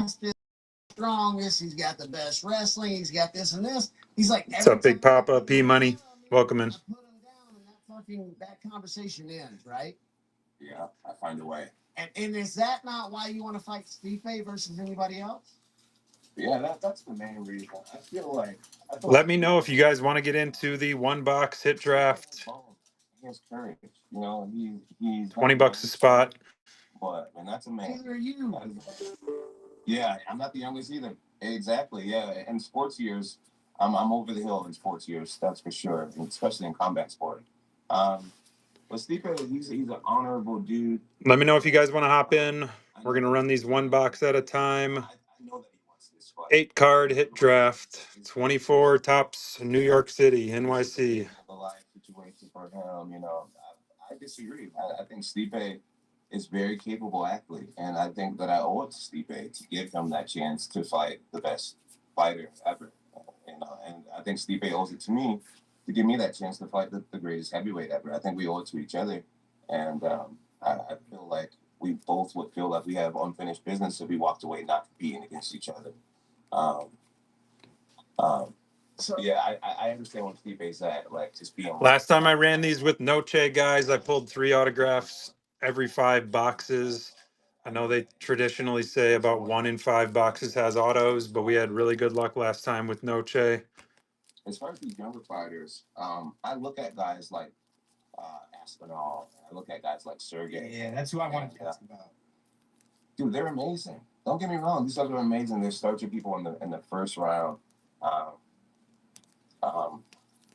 fastest, strongest. He's got the best wrestling. He's got this and this. He's like, what's up, Big Papa? P Money. Welcome in. I put him down, and that conversation ends, right? Yeah, I find a way. And is that not why you want to fight Stipe versus anybody else? Yeah, that's the main reason. I feel like. Let me know if you guys want to get into the one box hit draft. He has courage. You know, he's $20 a spot. But and that's a man. Neither are you. Yeah, I'm not the youngest either. Exactly. Yeah, in sports years, I'm over the hill in sports years. That's for sure, especially in combat sport. But Stipe, he's an honorable dude. Let me know if you guys want to hop in. We're gonna run these one box at a time. I know that he wants this fight. 8-card hit draft. 24 tops. New York City, NYC. The life situation for him, you know, I disagree. I think Stipe is very capable athlete, and I think that I owe it to Stipe to give him that chance to fight the best fighter ever. You know, and I think Stipe owes it to me to give me that chance to fight the greatest heavyweight ever. I think we owe it to each other, and I feel like we both would feel like we have unfinished business if we walked away not competing against each other. So yeah, I understand what Stipe's at, like just being. Last time I ran these with Noche guys, I pulled 3 autographs every 5 boxes. I know they traditionally say about 1 in 5 boxes has autos, but we had really good luck last time with Noche. As far as these younger fighters, I look at guys like Aspinall. I look at guys like Sergey. Yeah, that's who I wanted to ask about. Dude, they're amazing. Don't get me wrong; these guys are amazing. They start your people in the first round.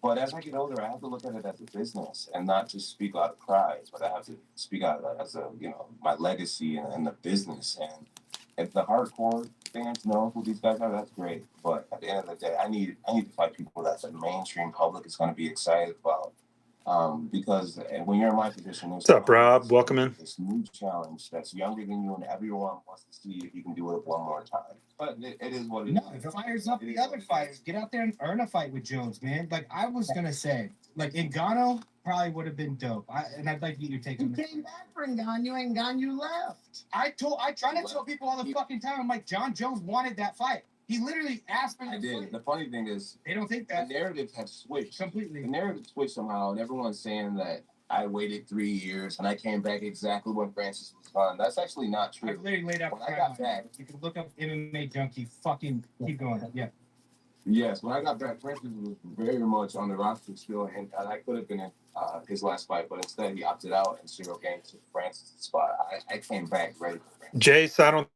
But as I get older, I have to look at it as a business and not just speak out of pride, but I have to speak out as a, you know, my legacy and the business. And if the hardcore fans know who these guys are, that's great. But at the end of the day, I need to fight people that the mainstream public is going to be excited about. Because when you're in my position, what's up, Rob? Welcome in. This new challenge that's younger than you, and everyone wants to see if you can do it one more time. But it is what it is. No, it fires up the other fighters. Get out there and earn a fight with Jones, man. Like I was gonna say, like Ngannou probably would have been dope. And I'd like to get your take on that. You came back for Ngannou, and Ngannou left. I try to tell people all the fucking time. I'm like, John Jones wanted that fight. He literally asked for that fight. The funny thing is, they don't think that the narrative has switched completely. The narrative switched somehow, and everyone's saying that I waited 3 years and I came back exactly when Francis was gone. That's actually not true. I literally laid out. When I got back, you can look up MMA Junkie. Fucking keep going. Yeah. Yes, when I got back, Francis was very much on the roster still, and I could have been in his last fight, but instead he opted out, and Cyril Gain took Francis' spot. I came back ready for Francis. Jace, I don't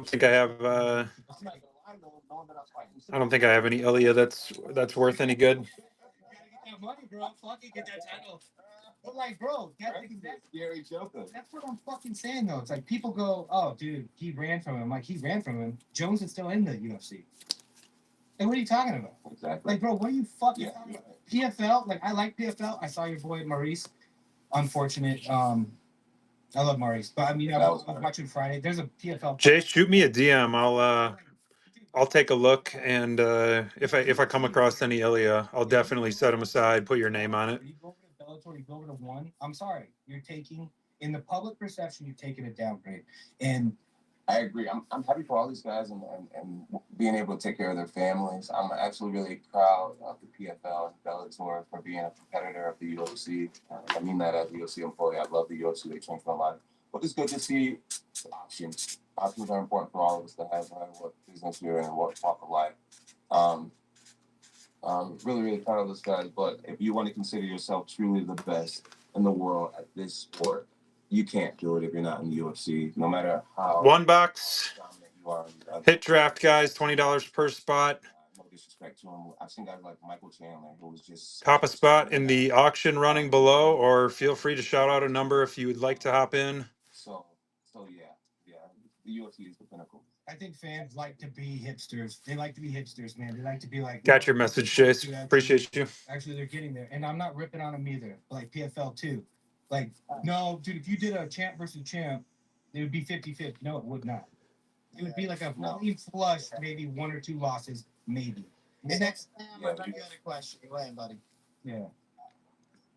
think I have. I don't think I have any Ilya that's worth any good. You gotta get that money, bro. Fucking get that title. But like, bro, that's what I'm fucking saying though. It's like people go, "Oh, dude, he ran from him." Like he ran from him. Jones is still in the UFC. And what are you talking about? Exactly. Like, bro, what are you fucking talking about? PFL? Like, I like PFL. I saw your boy Maurice. Unfortunate. I love Maurice, but I mean, I was watching Friday. There's a PFL. Jace, shoot me a DM. I'll take a look, and if I come across any Ilya, I'll definitely set him aside. Put your name on it. You go over to Bellator, you go over to one. I'm sorry, you're taking in the public perception, you're taking a downgrade, and I agree. I'm happy for all these guys and being able to take care of their families. I'm actually really proud of the PFL and Bellator for being a competitor of the UFC. I mean that as a UFC employee. I love the UFC. They changed my life. But it's good to see options. Options are important for all of us to have, no matter what business you're in and what walk of life. Really, really proud of those guys. But if you want to consider yourself truly the best in the world at this sport, you can't do it if you're not in the UFC, no matter how. One box. Hit draft, guys. $20 per spot. No disrespect to him. I've seen guys like Michael Chandler, who was just. Pop a spot in the auction running below, or feel free to shout out a number if you would like to hop in. So yeah. The UFC is the pinnacle. I think fans like to be hipsters. They like to be hipsters, man. They like to be like. Got your message, Jace. Appreciate you. Actually, they're getting there, and I'm not ripping on them either. Like PFL too. Like, no, dude, if you did a champ versus champ, it would be 50-50. No, it would not. It would be like a clean flush, maybe 1 or 2 losses, maybe. The next, I got a question. Go ahead, buddy. Yeah.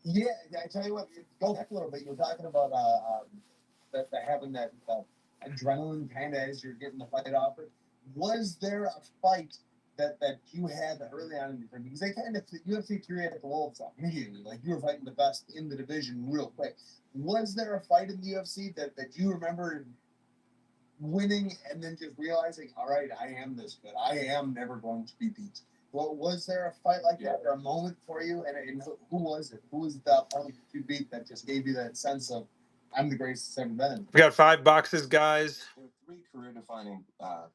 Yeah, I tell you what, go back a little bit. You were talking about having that adrenaline kind of as you're getting the fight offer. Was there a fight that you had early on in your, because they kind of UFC 3 at the Wolves up immediately, like you were fighting the best in the division real quick. Was there a fight in the UFC that you remember winning and then just realizing, all right, I am this good. I am never going to be beat. Well, was there a fight like that or a moment for you? And who was it? Who was the opponent you beat that just gave you that sense of, I'm the greatest it's ever been? We got 5 boxes, guys. There are 3 career-defining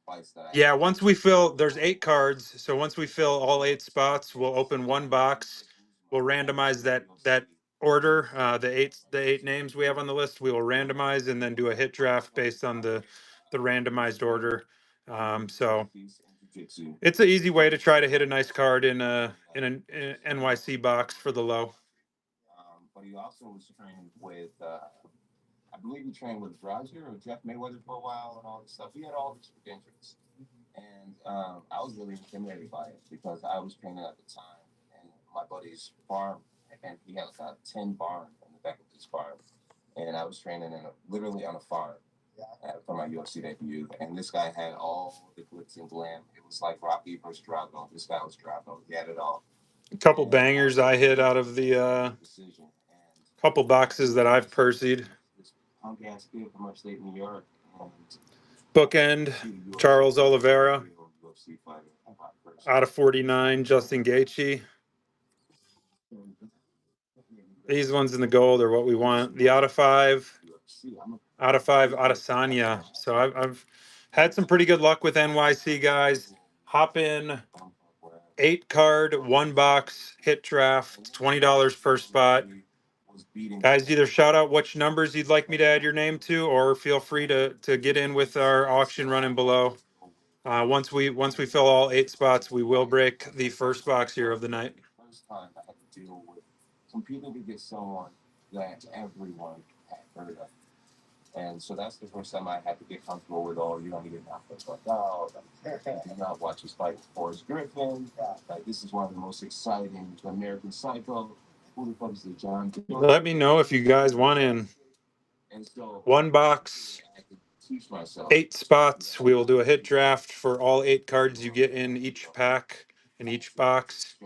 fights that I. Yeah, once we fill, there's 8 cards. So once we fill all 8 spots, we'll open 1 box. We'll randomize that order, the eight names we have on the list. We will randomize and then do a hit draft based on the randomized order. So it's an easy way to try to hit a nice card in an NYC box for the low. But he also was training with, I believe he trained with Roger or Jeff Mayweather for a while and all this stuff. He had all these credentials. And I was really intimidated by it because I was training at the time. And my buddy's farm, and he had like a 10 barn in the back of his farm. And I was training literally on a farm for my UFC debut. And this guy had all the glitz and glam. It was like Rocky versus Drago. This guy was Drago. He had it all. A couple bangers I hit out of the couple boxes that I've pursied. Punk ass kid from upstate New York. Bookend, Charles Oliveira. Out of 49, Justin Gaethje. These ones in the gold are what we want. The out of 5, Adesanya. So I've had some pretty good luck with NYC guys. Hop in, 8 card, 1 box, hit draft, $20 per spot. Guys, either shout out which numbers you'd like me to add your name to, or feel free to get in with our auction running below. Once we fill all 8 spots, we will break the first box here of the night. First time I had to deal with competing against someone that everyone had heard of. And so that's the first time I had to get comfortable with, you don't even have to fuck out. Do not watch his fight with Forrest Griffin. Like, this is one of the most exciting American Psycho. Who the fuck is the John? Let me know if you guys want in. And so 1 box, 8 spots. We will do a hit draft for all 8 cards you get in each pack, in each box.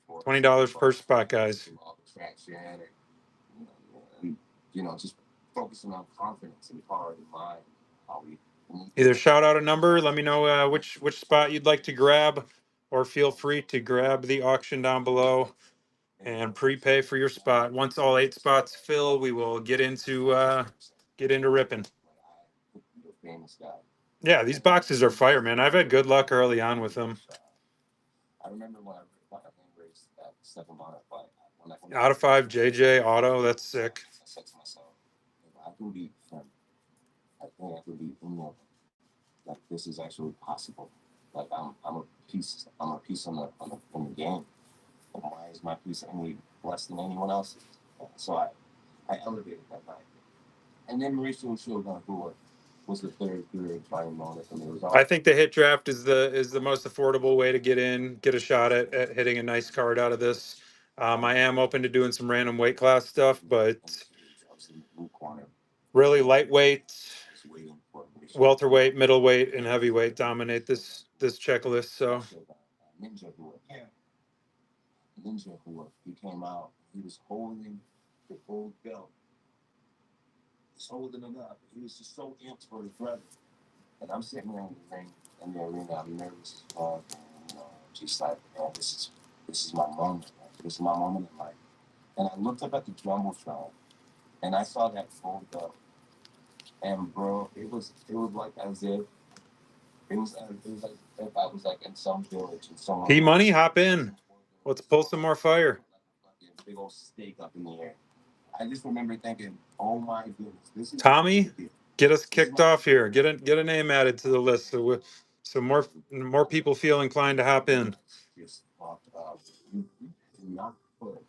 $20 per spot, guys. Just focusing on confidence and power of mind. Either shout out a number, let me know which spot you'd like to grab, or feel free to grab the auction down below and prepay for your spot. Once all 8 spots fill, we will get into ripping. Yeah, these boxes are fire, man. I've had good luck early on with them. I remember when I raced that 7 mile fight. Out of 5 JJ auto, that's sick. I said to myself, if I can beat him, I think I can beat anyone. Like, this is actually possible. Like, I'm a piece in the game. And why is my piece any less than anyone else's? So I elevated that night. And then Mauricio Shogun, who was the third fighting moment for me. I think the hit draft is the most affordable way to get a shot at hitting a nice card out of this. I am open to doing some random weight class stuff, but really lightweight, welterweight, middleweight, and heavyweight dominate this checklist. So Ninja Hua, he came out, he was holding the gold belt. He's holding it up. He was just so amped for his brother. And I'm sitting there in the ring, in the arena, I'm nervous, just like, man, this is my moment. This is my moment in life. And I looked up at the jumbotron, and I saw that gold belt. And bro, it was like as if it was like if I was like in some village and someone. P Money, hop in. Let's pull some more fire. Big old stake up in the air. I just remember thinking, oh my goodness, this is Tommy, get us kicked off here. Get a name added to the list so more people feel inclined to hop in. Just fucked up. You do not put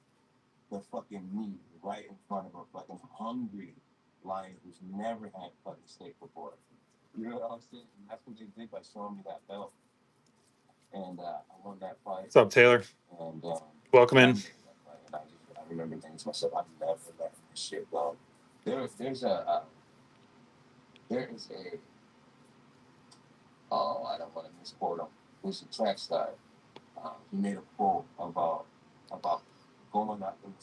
the fucking meat right in front of a fucking hungry lion who's never had fucking steak before. You know what I'm saying? And that's what they did by showing me that belt. And I won that fight. What's up, Taylor? And welcome in. And I remember thinking to myself, I've never let this shit go. There is a misquote him. He was a track star. He made a quote about going up and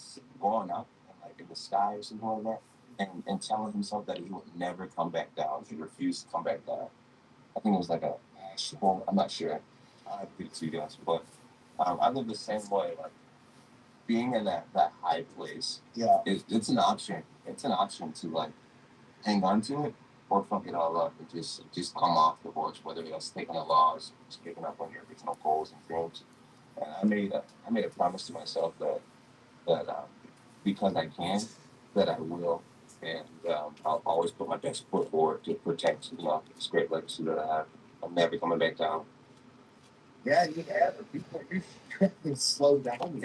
like in the sky or something like that, and telling himself that he would never come back down. He refused to come back down. I think it was like a well, I'm not sure. I have to read it to you guys, but I live the same way. Like being in that high place, it's an option. It's an option to like hang on to it or fuck it all up and just come off the horse, whether it's taking a loss, just giving up on your original goals and dreams. And I made a promise to myself that because I can, that I will, and I'll always put my best foot forward to protect this great legacy that I have. I'm never coming back down. Yeah, you have it. You slow down.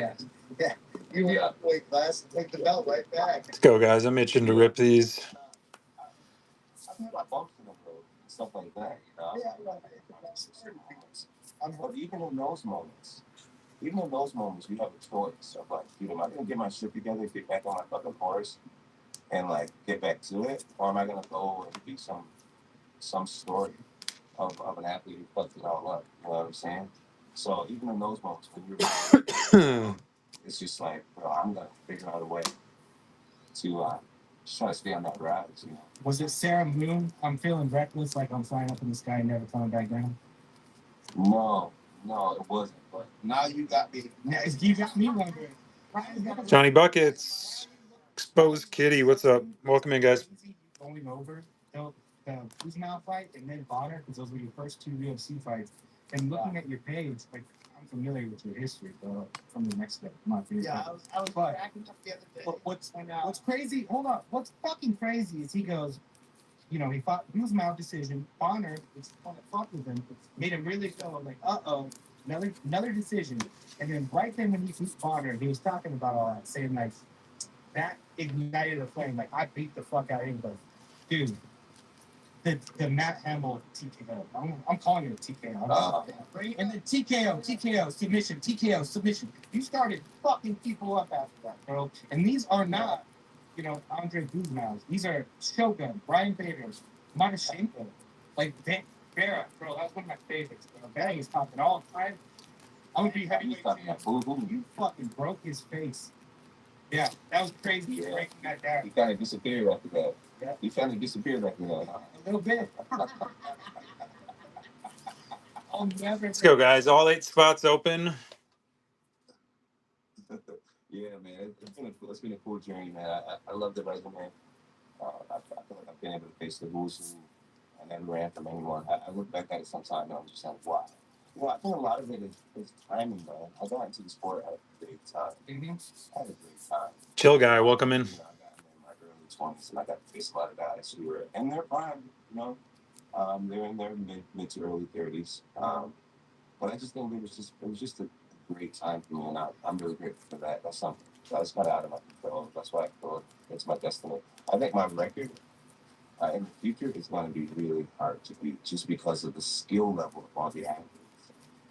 Yeah. You went up weight class and take the belt right back. Let's go, guys. I'm itching to rip these. I've had my bumps in the road and stuff like that, Yeah, but even in those moments, you have a choice of like, am I gonna get my shit together, get back on my fucking horse, and like get back to it, or am I gonna go and be some story of an athlete who fucked it all up? You know what I'm saying? So even in those moments when you're, it's just like, bro, I'm gonna figure out a way to just try to stay on that rise. You know? Was it Sarah Moon? I'm feeling reckless, like I'm flying up in the sky and never coming back down. No, it wasn't. But now you got me. You got me wondering. Johnny Buckets, Exposed Kitty. What's up? Welcome in, guys. Going over the Kuzma fight and then Bonner, because those were your first two UFC fights. And looking at your page, like I'm familiar with your history, bro, from the Mexico. Yeah, I was backing up the other day. But what's crazy? Hold on. What's fucking crazy is he goes, he fought Kuzma decision. Bonner, which fought with him, made him really feel like, another decision. And then right then when he beat Bonner, he was talking about all that, saying like that ignited a flame. Like I beat the fuck out of him, but dude. The Matt Hamill TKO. I'm calling it a TKO. And then TKO, submission. You started fucking people up after that, bro. And these are not, Andre Guzman. These are Shogun, Brian Bader, Matashenko, like Vera, bro. That's one of my favorites, bro. Vera is talking all the time. I'm gonna be heavyweight champion. You fucking broke his face. Yeah, that was crazy. Yeah. Breaking that down. He kind of disappeared after that. Yeah. He kind of disappeared after that. A little bit. Let's go, guys. All 8 spots open. Yeah, man. It's been a cool journey, man. I love the resume. I feel like I've been able to face the who's who. I never ran from anyone. I look back at it sometimes and I'm just like, wow. I think a lot of it is timing, man. I got into the sport at a great time. I had a great time. Chill guy, welcome in. I got in my early 20s and I got to face a lot of guys who were in their prime, they're in their mid to early 30s. But I just think it was just a great time for me, and I'm really grateful for that. That's something that's kind of out of my control. That's why I feel it's my destiny. I think my record in the future is going to be really hard to beat, just because of the skill level of all the athletes.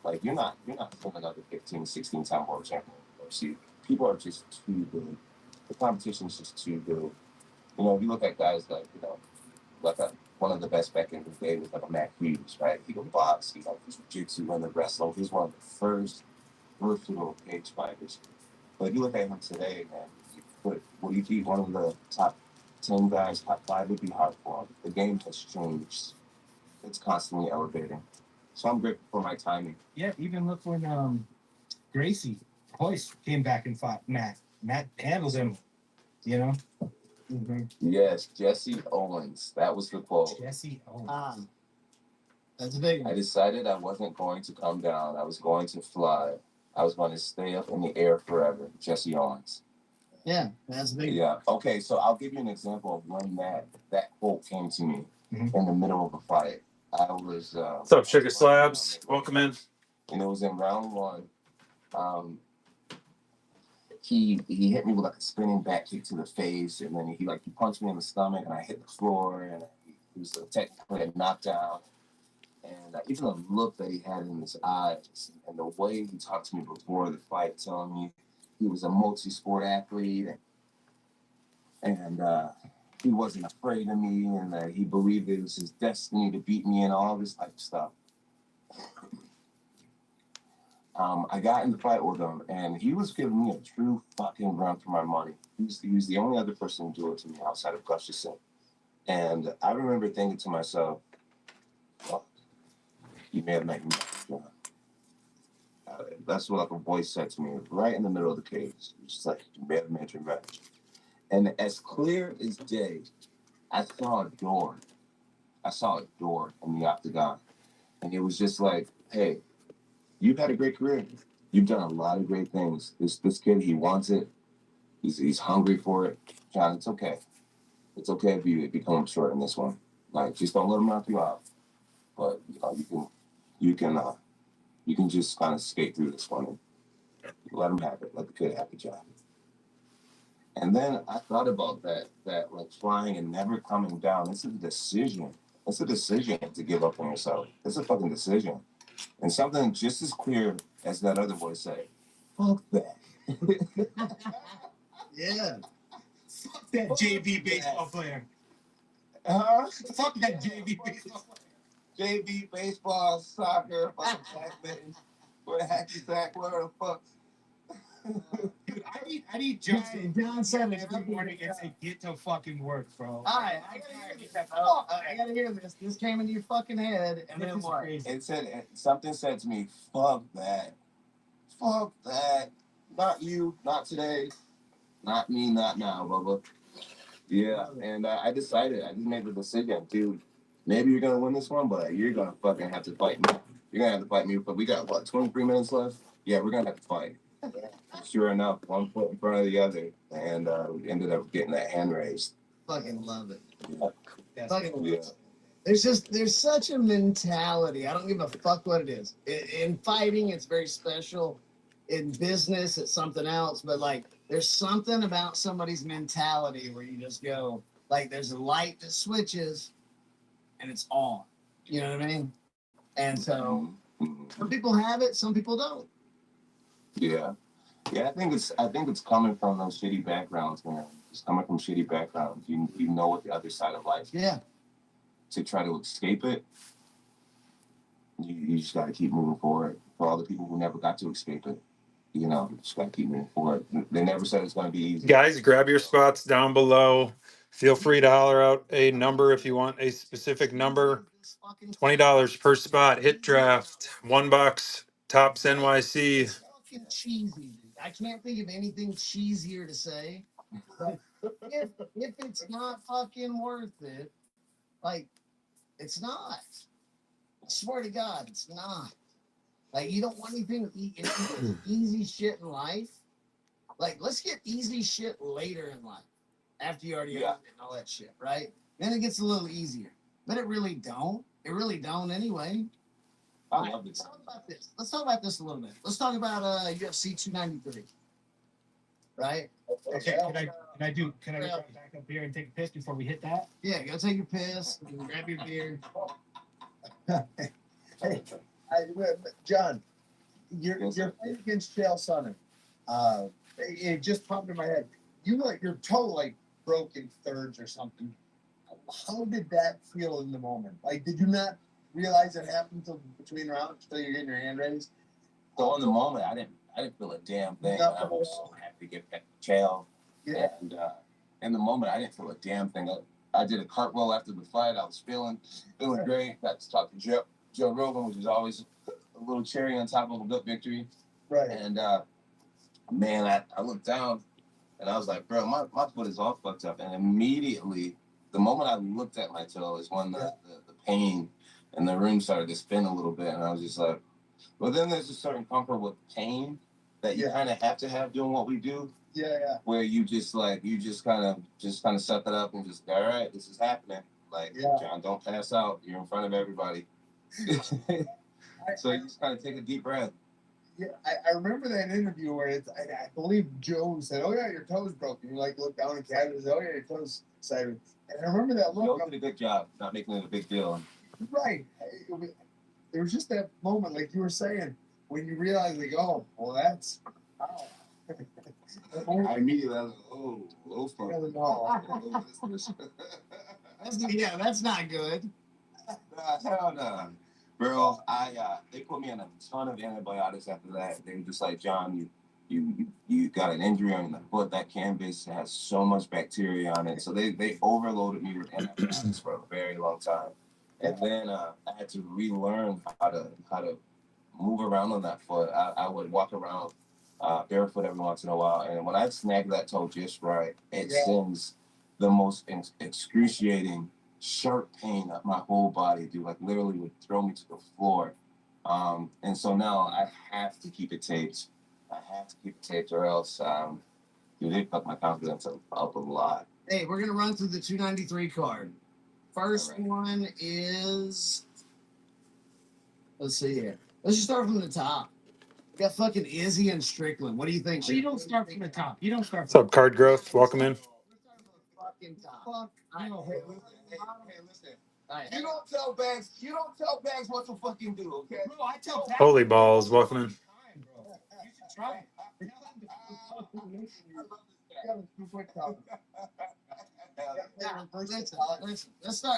Like you're not pulling up a 15, 16-time world champion. See, people are just too good. The competition is just too good. If you look at guys like one of the best back in the day was like a Matt Hughes, right? He could box, he got his jiu-jitsu and the wrestling. He's one of the first versatile cage fighters. But if you look at him today, man, would he be one of the top 10 guys, top 5? Would be hard for him. The game has changed. It's constantly elevating. So I'm grateful for my timing. Yeah, even look when Gracie Hoist came back and fought Matt. Matt handled him, Mm-hmm. Yes, Jesse Owens. That was the quote. Jesse Owens. That's big. I decided I wasn't going to come down. I was going to fly. I was going to stay up in the air forever. Jesse Owens. Yeah, that's big. Yeah. Okay, so I'll give you an example of when that quote came to me in the middle of a fight. I was. What's up, Sugar Slabs? Welcome in. And it was in round 1. He hit me with like a spinning back kick to the face, and then he punched me in the stomach, and I hit the floor, and he was technically a knockdown. And even the look that he had in his eyes, and the way he talked to me before the fight, telling me he was a multi-sport athlete, and he wasn't afraid of me, and that he believed it was his destiny to beat me, and all this type of stuff. I got in the fight with him, and he was giving me a true fucking run for my money. He was the only other person to do it to me outside of Gustafson. And I remember thinking to myself, fuck, you may have met me, John. That's what like a voice said to me right in the middle of the cage. It's just like, you may have met your match. And as clear as day, I saw a door. I saw a door in the octagon. And it was just like, hey, you've had a great career. You've done a lot of great things. This kid, he wants it. He's hungry for it. John, it's okay. It's okay if you come up short in this one. Like, just don't let him knock you out. But you can just kind of skate through this one and let him have it. Let the kid have the job. And then I thought about that like flying and never coming down. It's a decision. It's a decision to give up on yourself. It's a fucking decision. And something just as clear as that other boy said, fuck that. Yeah. Fuck that JV baseball player. Fuck that JV baseball player. JV, baseball, soccer, fucking badminton, hacky sack, whatever the fuck. Dude, I need John said every morning and say, get to fucking work, bro. Alright, I gotta hear this. This came into your fucking head, and then what? It said, something said to me, fuck that. Fuck that. Not you, not today. Not me, not now, Bubba. Yeah, and I decided, I just made the decision, dude. Maybe you're gonna win this one, but you're gonna fucking have to fight me. You're gonna have to fight me, but we got, what, 23 minutes left? Yeah, we're gonna have to fight. Sure enough, one foot in front of the other, and we ended up getting that hand raised. Fucking love it. Yeah. Fucking love Yeah. it. There's such a mentality. I don't give a fuck what it is. In fighting, it's very special. In business, it's something else. But like, there's something about somebody's mentality where you just go, like, there's a light that switches, and it's on. You know what I mean? And so, some people have it, some people don't. Yeah. Yeah, I think it's coming from those shitty backgrounds, man. It's coming from shitty backgrounds. You know what the other side of life is. Yeah. To try to escape it, you just gotta keep moving forward. For all the people who never got to escape it, you just gotta keep moving forward. They never said it's gonna be easy. Guys, grab your spots down below. Feel free to holler out a number if you want a specific number. $20 per spot. Hit draft. $1. Tops NYC. Fucking cheesy, dude. I can't think of anything cheesier to say. But if it's not fucking worth it, like, it's not. I swear to God, it's not. Like, you don't want anything easy shit in life. Like, let's get easy shit later in life, after you already owned it and all that shit, right? Then it gets a little easier. But it really don't. It really don't anyway. Let's talk about this. Let's talk about this a little bit. Let's talk about UFC 293. Right? Okay, can I back up here and take a piss before we hit that? Yeah, go take your piss and grab your beer. Hey, John, your fight against Chael Sonnen, it just popped in my head. Your toe like broke in thirds or something. How did that feel in the moment? Like, did you not realize it happened until between rounds, until you're getting your hand raised? So in the moment, I didn't feel a damn thing. No. I was so happy to get back to Chael. Yeah. And in the moment, I didn't feel a damn thing. I did a cartwheel after the fight. I was feeling great. Got to talk to Joe Rogan, which is always a little cherry on top of a good victory. Right. And man, I looked down and I was like, bro, my foot is all fucked up. And immediately, the moment I looked at my toe is when the pain in the room started to spin a little bit. And I was just like, well, then there's a certain comfort with pain that you kind of have to have doing what we do. Yeah. Where you just kind of suck it up and just, all right, this is happening. Like, John, don't pass out. You're in front of everybody. So you just kind of take a deep breath. Yeah, I remember that interview where I believe Joe said, "Oh yeah, your toe's broken." You like look down at Cat and said, "Oh yeah, your toe's sideways." And I remember that look. Joe did a good job not making it a big deal. Right. There was just that moment, like you were saying, when you realize, like, oh, well, that's. Wow. I immediately was like, That's not good. Hell no. Bro, they put me on a ton of antibiotics after that. They were just like, John, you got an injury on the foot. That canvas has so much bacteria on it. So they overloaded me with antibiotics for a very long time. And then I had to relearn how to move around on that foot. I would walk around barefoot every once in a while, and when I snag that toe just right, it sends the most excruciating sharp pain up my whole body, dude. Like literally would throw me to the floor. And so now I have to keep it taped. Or else, dude, they fuck my confidence up a lot. Hey, we're gonna run through the 293 card. First one is, let's see here. Let's just start from the top. We got fucking Izzy and Strickland. What do you think? You don't start from the top. You don't start What's from up, Card Growth? Welcome in. Fucking top. Fuck. Hey, listen. You don't tell Bags what to fucking do, okay? Bro, I tell Pat Holy balls, welcome in. time, bro. You should try it.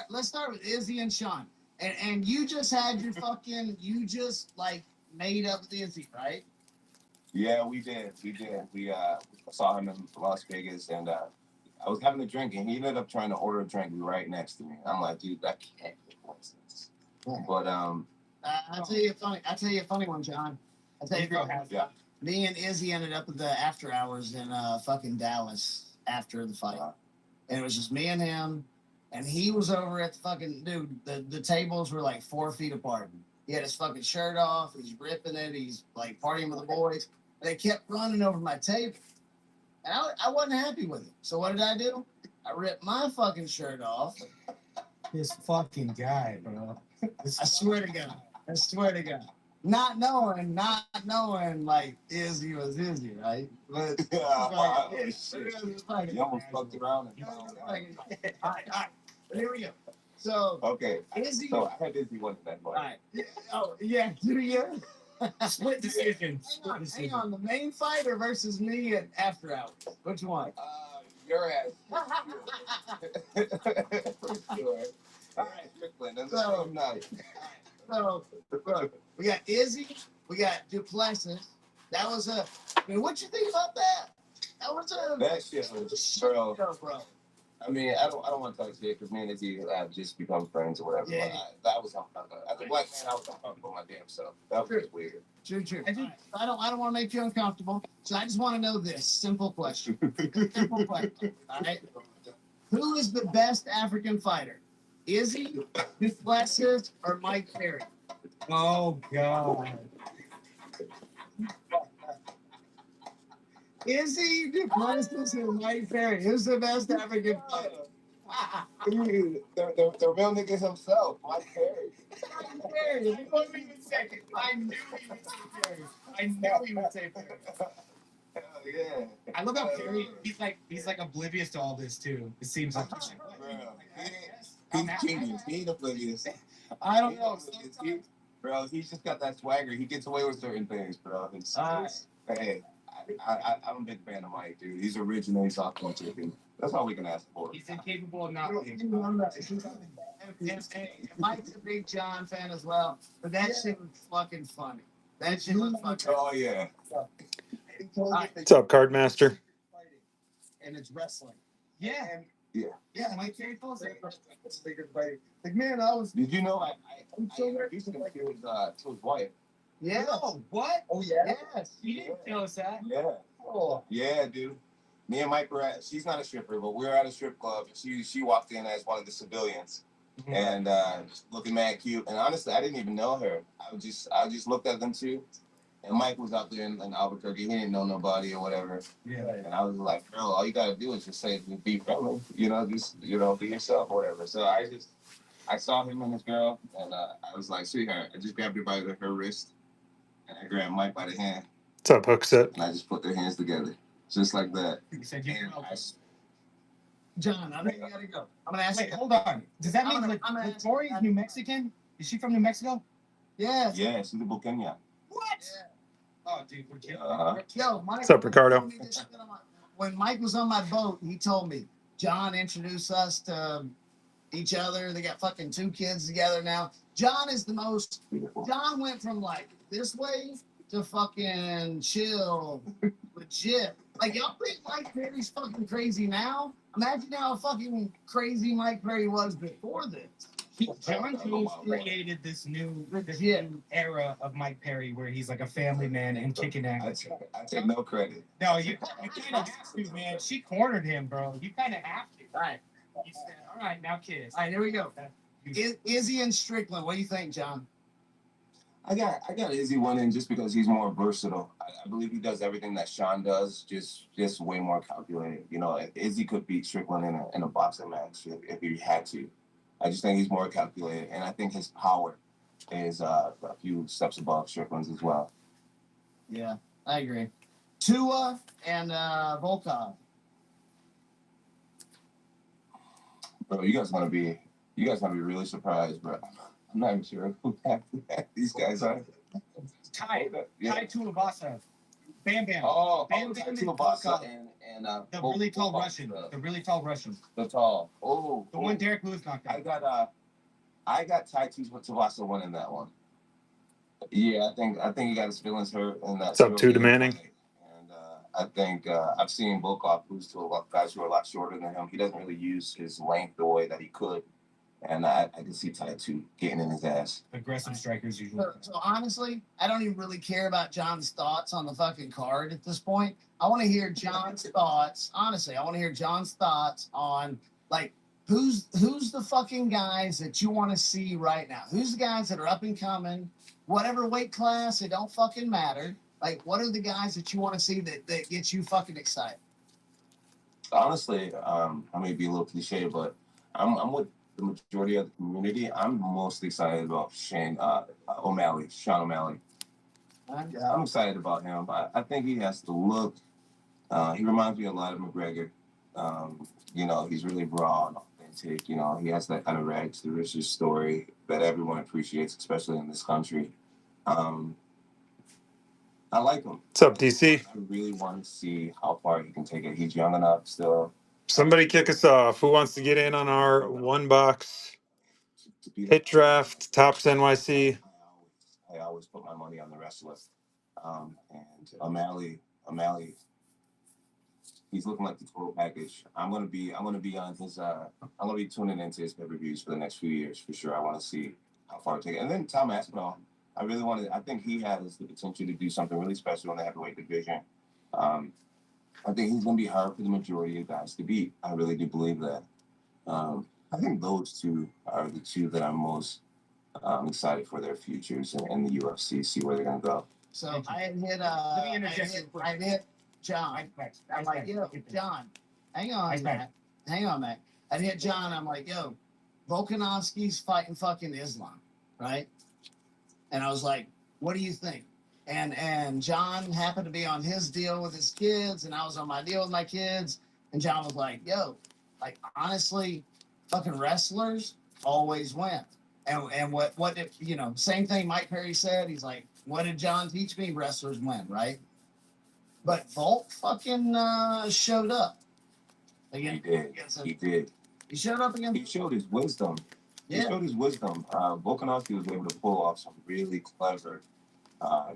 Let's start with Izzy and Sean. And you just had your fucking, you just like made up with Izzy, right? Yeah, we did. We saw him in Las Vegas, and I was having a drink, and he ended up trying to order a drink right next to me. I'm like, dude, that can't be coincidence. But I'll tell you a funny one, John. I'll tell you a funny one. Yeah. Me and Izzy ended up at the after hours in fucking Dallas after the fight. And it was just me and him. And he was over at the fucking, dude, the tables were like 4 feet apart. He had his fucking shirt off. He's ripping it. He's like partying with the boys. They kept running over my table. And I wasn't happy with it. So what did I do? I ripped my fucking shirt off. This fucking guy, bro. I swear to God. Not knowing, like, Izzy was Izzy, right? But you almost fucked around. all right. Here we go. So, Okay. Izzy. So I had Izzy one that All point. right. Oh, yeah. Do you? Split decision. Hang on. The main fighter versus me at after hours. Which one? Your ass. For sure. All right, Strickland. That's the same night. So, we got Izzy. We got Duplessis. That was a. I mean, what you think about that? That shit was bro. I mean, I don't want to talk shit because me and Izzy have just become friends or whatever. Yeah. But that was uncomfortable. As a black man, I was uncomfortable my damn self. That was weird. True. I don't want to make you uncomfortable. So I just want to know this simple question. All right. Who is the best African fighter? Izzy, Duplessis, or Mike Perry? Oh, God. Izzy, Duplessis, or Mike Perry? Who's the best African fighter? Dude, the real nigga himself, Mike Perry. Mike Perry. He wasn't even second. I knew he would say Perry. Hell yeah. I love how Perry, he's like oblivious to all this too. It seems like he's like, He's genius. He ain't oblivious. I don't know. Bro, he's just got that swagger. He gets away with certain things, bro. Hey, I'm a big fan of Mike, dude. He's original. He's authentic, and that's all we can ask for. he's incapable of not being. Mike's a big John fan as well, but that shit was fucking funny. That shit was fucking. Oh yeah. What's up, Card Master? And it's wrestling. Yeah. Yeah, Mike Perry falls in. it's bigger fighting. Like, man, I was. Did you know I introduced him to his wife? Yeah. Oh, what? Oh, yeah? Yes. You didn't tell us that. Yeah. Oh, Yeah, dude. Me and Mike were at, she's not a stripper, but we were at a strip club. And she walked in as one of the civilians. And just looking mad cute. And honestly, I didn't even know her. I just looked at them two. And Mike was out there in Albuquerque. He didn't know nobody or whatever. Yeah. And I was like, girl, all you gotta do is just say, be friendly, just be yourself or whatever. So I saw him and this girl, and I was like, sweetheart. I just grabbed her by her wrist, and I grabbed Mike by the hand, What's up, Hookset? and I just put their hands together, just like that. You said you And John, I know you gotta go. I'm gonna ask Wait, you. hold on. Does that mean I'm gonna ask Victoria's New Mexican? Is she from New Mexico? Yes. yeah, she's a Bukenya. What? Yeah. Oh, dude, we're kidding. Yo, Mike. What's up, Ricardo? When Mike was on my boat, he told me John introduced us to each other. They got fucking 2 kids together now. John is the most. Beautiful. John went from like this way to fucking chill, legit. Like y'all think Mike Perry's fucking crazy now? Imagine how fucking crazy Mike Perry was before this. John Jones created this new era of Mike Perry where he's like a family man and kicking ass. I take no credit. No, you kind of have to, man. She cornered him, bro. You kind of have to. All right. You said, all right, now kiss. All right, here we go. Izzy and Strickland. What do you think, John? I got Izzy winning just because he's more versatile. I believe he does everything that Sean does, just way more calculated. You know, Izzy could beat Strickland in a boxing match if he had to. I just think he's more calculated, and I think his power is a few steps above Strickland's as well. Yeah, I agree. Tua and Volkov. Bro, you guys gonna be really surprised, bro. I'm not even sure who these guys are. Ty Tuivasa. Bam Bam. Oh, Bam Ty Bam Tuivasa and the really tall Russian. The really tall Russian. The tall. Oh. The one Derek Lewis knocked out. I got Ty Tuivasa winning that one. Yeah, I think he got his feelings hurt in that. It's up to demanding. And I think I've seen Volkov lose to a lot of guys who are a lot shorter than him. He doesn't really use his length the way that he could. And I can see Ty getting in his ass. Aggressive strikers usually. So honestly, I don't even really care about John's thoughts on the fucking card at this point. I want to hear John's thoughts. Honestly, I want to hear John's thoughts on like who's the fucking guys that you want to see right now? Who's the guys that are up and coming? Whatever weight class, it don't fucking matter. Like, what are the guys that you want to see that gets you fucking excited? Honestly, I may be a little cliche, but I'm with the majority of the community. I'm most excited about Sean O'Malley. I'm excited about him. I think he has the look. He reminds me a lot of McGregor. You know, he's really raw and authentic. You know, he has that kind of rags to riches story that everyone appreciates, especially in this country. I like him. What's up, DC? I really want to see how far he can take it. He's young enough still. Somebody kick us off. Who wants to get in on our one box hit draft, Tops NYC? I always put my money on the wrestler. And O'Malley, he's looking like the total package. I'm gonna be on his. I'm gonna be tuning into his pay-per-views for the next few years for sure. I want to see how far to take it. And then Tom Aspinall, I think he has the potential to do something really special in the heavyweight division. I think he's gonna be hard for the majority of guys to beat. I really do believe that. I think those two are the two that I'm most excited for their futures in the UFC. See where they're gonna go. So I had hit. I hit John. I'm like, yo, John, hang on, Matt. I hit John. I'm like, yo, Volkanovski's fighting fucking Islam, right? And I was like, what do you think? And John happened to be on his deal with his kids, and I was on my deal with my kids. And John was like, yo, like honestly, fucking wrestlers always win. And what did, you know, same thing Mike Perry said. He's like, what did John teach me? Wrestlers win, right? But Volk fucking showed up. Again, He did. He showed up again. He showed his wisdom. Yeah. He showed his wisdom. Volkanovski was able to pull off some really clever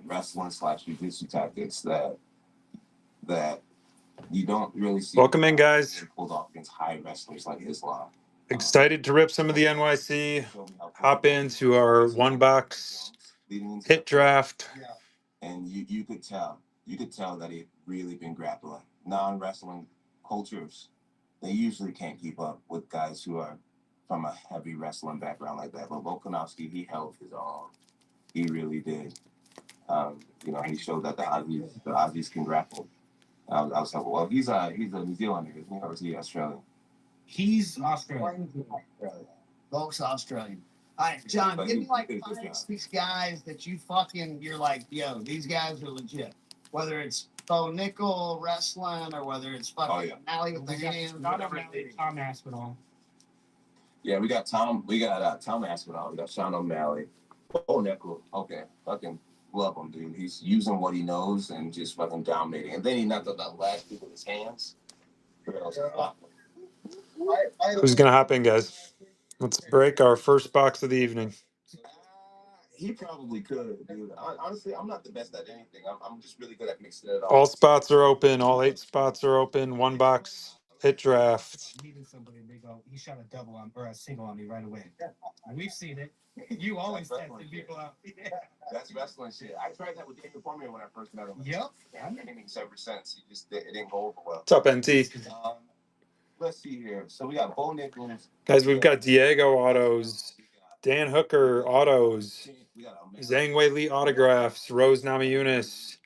wrestling / jiu-jitsu tactics that you don't really see. Welcome in, guys. Pulled off against high wrestlers like Islam. Excited to rip some of the NYC. Hop into our one box hit draft. Yeah. And you could tell that he'd really been grappling. Non-wrestling cultures, they usually can't keep up with guys who are from a heavy wrestling background like that. But Volkanovski, he held his own. He really did. You know, he showed that the Aussies can grapple. I was like, well, he's a New Zealander, isn't he? Or is he Australian? He's Australian. Volk's Australian. All right, John, give me like 5 or 6 guys that you're like, yo, these guys are legit. Whether it's Bo Nickel wrestling or whether it's fucking Mally with the hands. Tom Aspinall. Yeah, we got Tom Aspinall. We got Sean O'Malley. Bo Nickel. Okay, fucking love him, dude. He's using what he knows and just fucking dominating. And then he knocked out that last dude with his hands. Who's gonna hop in, guys? Let's break our first box of the evening. He probably could, dude. Honestly, I'm not the best at anything. I'm just really good at mixing it up. All spots are open. All 8 spots are open. 1 box hit draft. Meeting somebody and they go, he shot a double on or a single on me right away. We've seen it. You always testing people out. Yeah. That's wrestling shit. I tried that with David Cormier when I first met him. Yep. I've been hitting ever since. It didn't go over well. What's up, NT? Let's see here. So we got Bo Nichols. Guys, we've got Diego autos, Dan Hooker autos, Zhang Wei Li autographs, Rose Namajunas,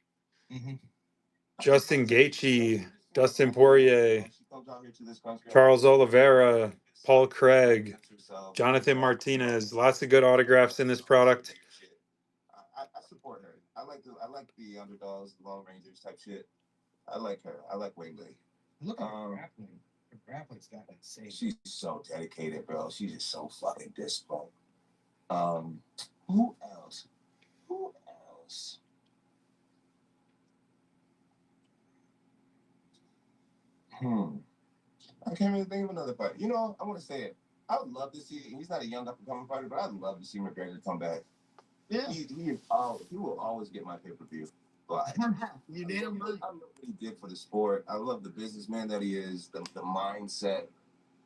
Justin Gaethje, Dustin Poirier, Charles Oliveira, Paul Craig, Jonathan Martinez. Lots of good autographs in this product. I support her. I like the underdogs, the long rangers type shit. I like her. I like Wei Li. Look at her grappling. Her grappling's got that same. She's so dedicated, bro. She's just so fucking disciplined. Who else? I can't really think of another fight. You know, I want to say it. I would love to see. He's not a young up and coming fighter, but I'd love to see McGregor come back. Yeah. He will always get my pay-per-view. But you damn right. I love what he did for the sport. I love the businessman that he is, the mindset,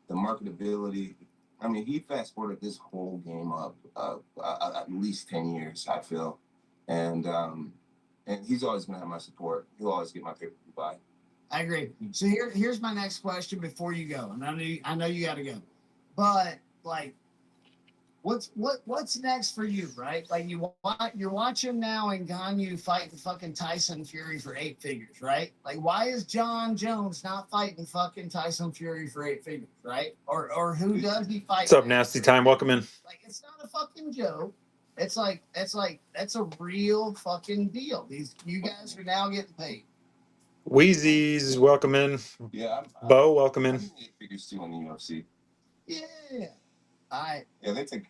the marketability. I mean, he fast-forwarded this whole game up at least 10 years, I feel. And he's always going to have my support. He'll always get my pay-per-view buy. I agree. So here's my next question before you go. And I know you got to go. But, like, what's next for you, right? Like you're watching now Ngannou fighting fucking Tyson Fury for 8 figures, right? Like why is John Jones not fighting fucking Tyson Fury for 8 figures, right? Or who does he fight? What's up, Nasty Time? Welcome in. Like it's not a fucking joke. It's like that's a real fucking deal. You guys are now getting paid. Wheezy's welcome in. Yeah. Bo, welcome in. 8 figures too in the UFC. Yeah. Yeah, they take.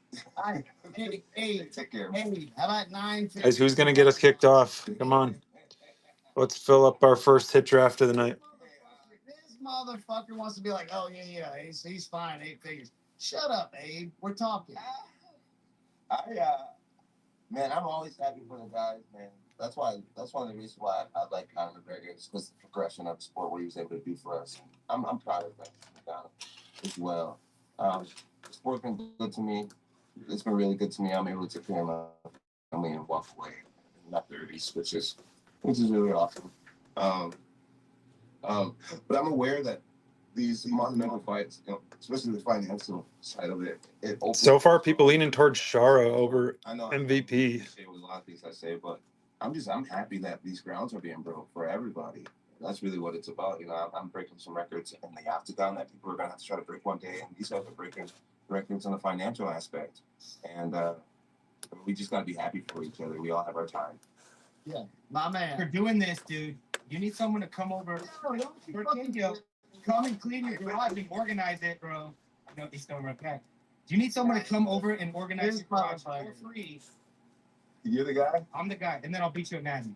Hey, take care. Hey, how about 9? Guys, who's gonna get us kicked off? Come on. Let's fill up our first hit draft of the night. This motherfucker wants to be like, oh yeah, he's fine, 8 figures. Shut up, Abe. We're talking. Man, I'm always happy for the guys, man. That's one of the reasons why I like Conor McGregor. It's because the progression of the sport, what he was able to do for us. I'm proud of that as well. The sport's been good to me. It's been really good to me. I'm able to take care of my family and walk away in my 30s, which is really awesome. But I'm aware that these monumental fights, you know, especially the financial side of it, so far people leaning towards Shara over I know MVP. It was a lot of things I say, but I'm happy that these grounds are being broke for everybody. That's really what it's about. You know, I'm breaking some records in the octagon that people are gonna have to try to break one day, and these guys are breaking records on the financial aspect. And we just gotta be happy for each other. We all have our time. Yeah, my man. For doing this, dude, you need someone to come over. Come and clean your garage and organize it, bro. I know he's still right back. You need someone to come over and organize your garage for free. You're the guy? I'm the guy, and then I'll beat you at Nazi.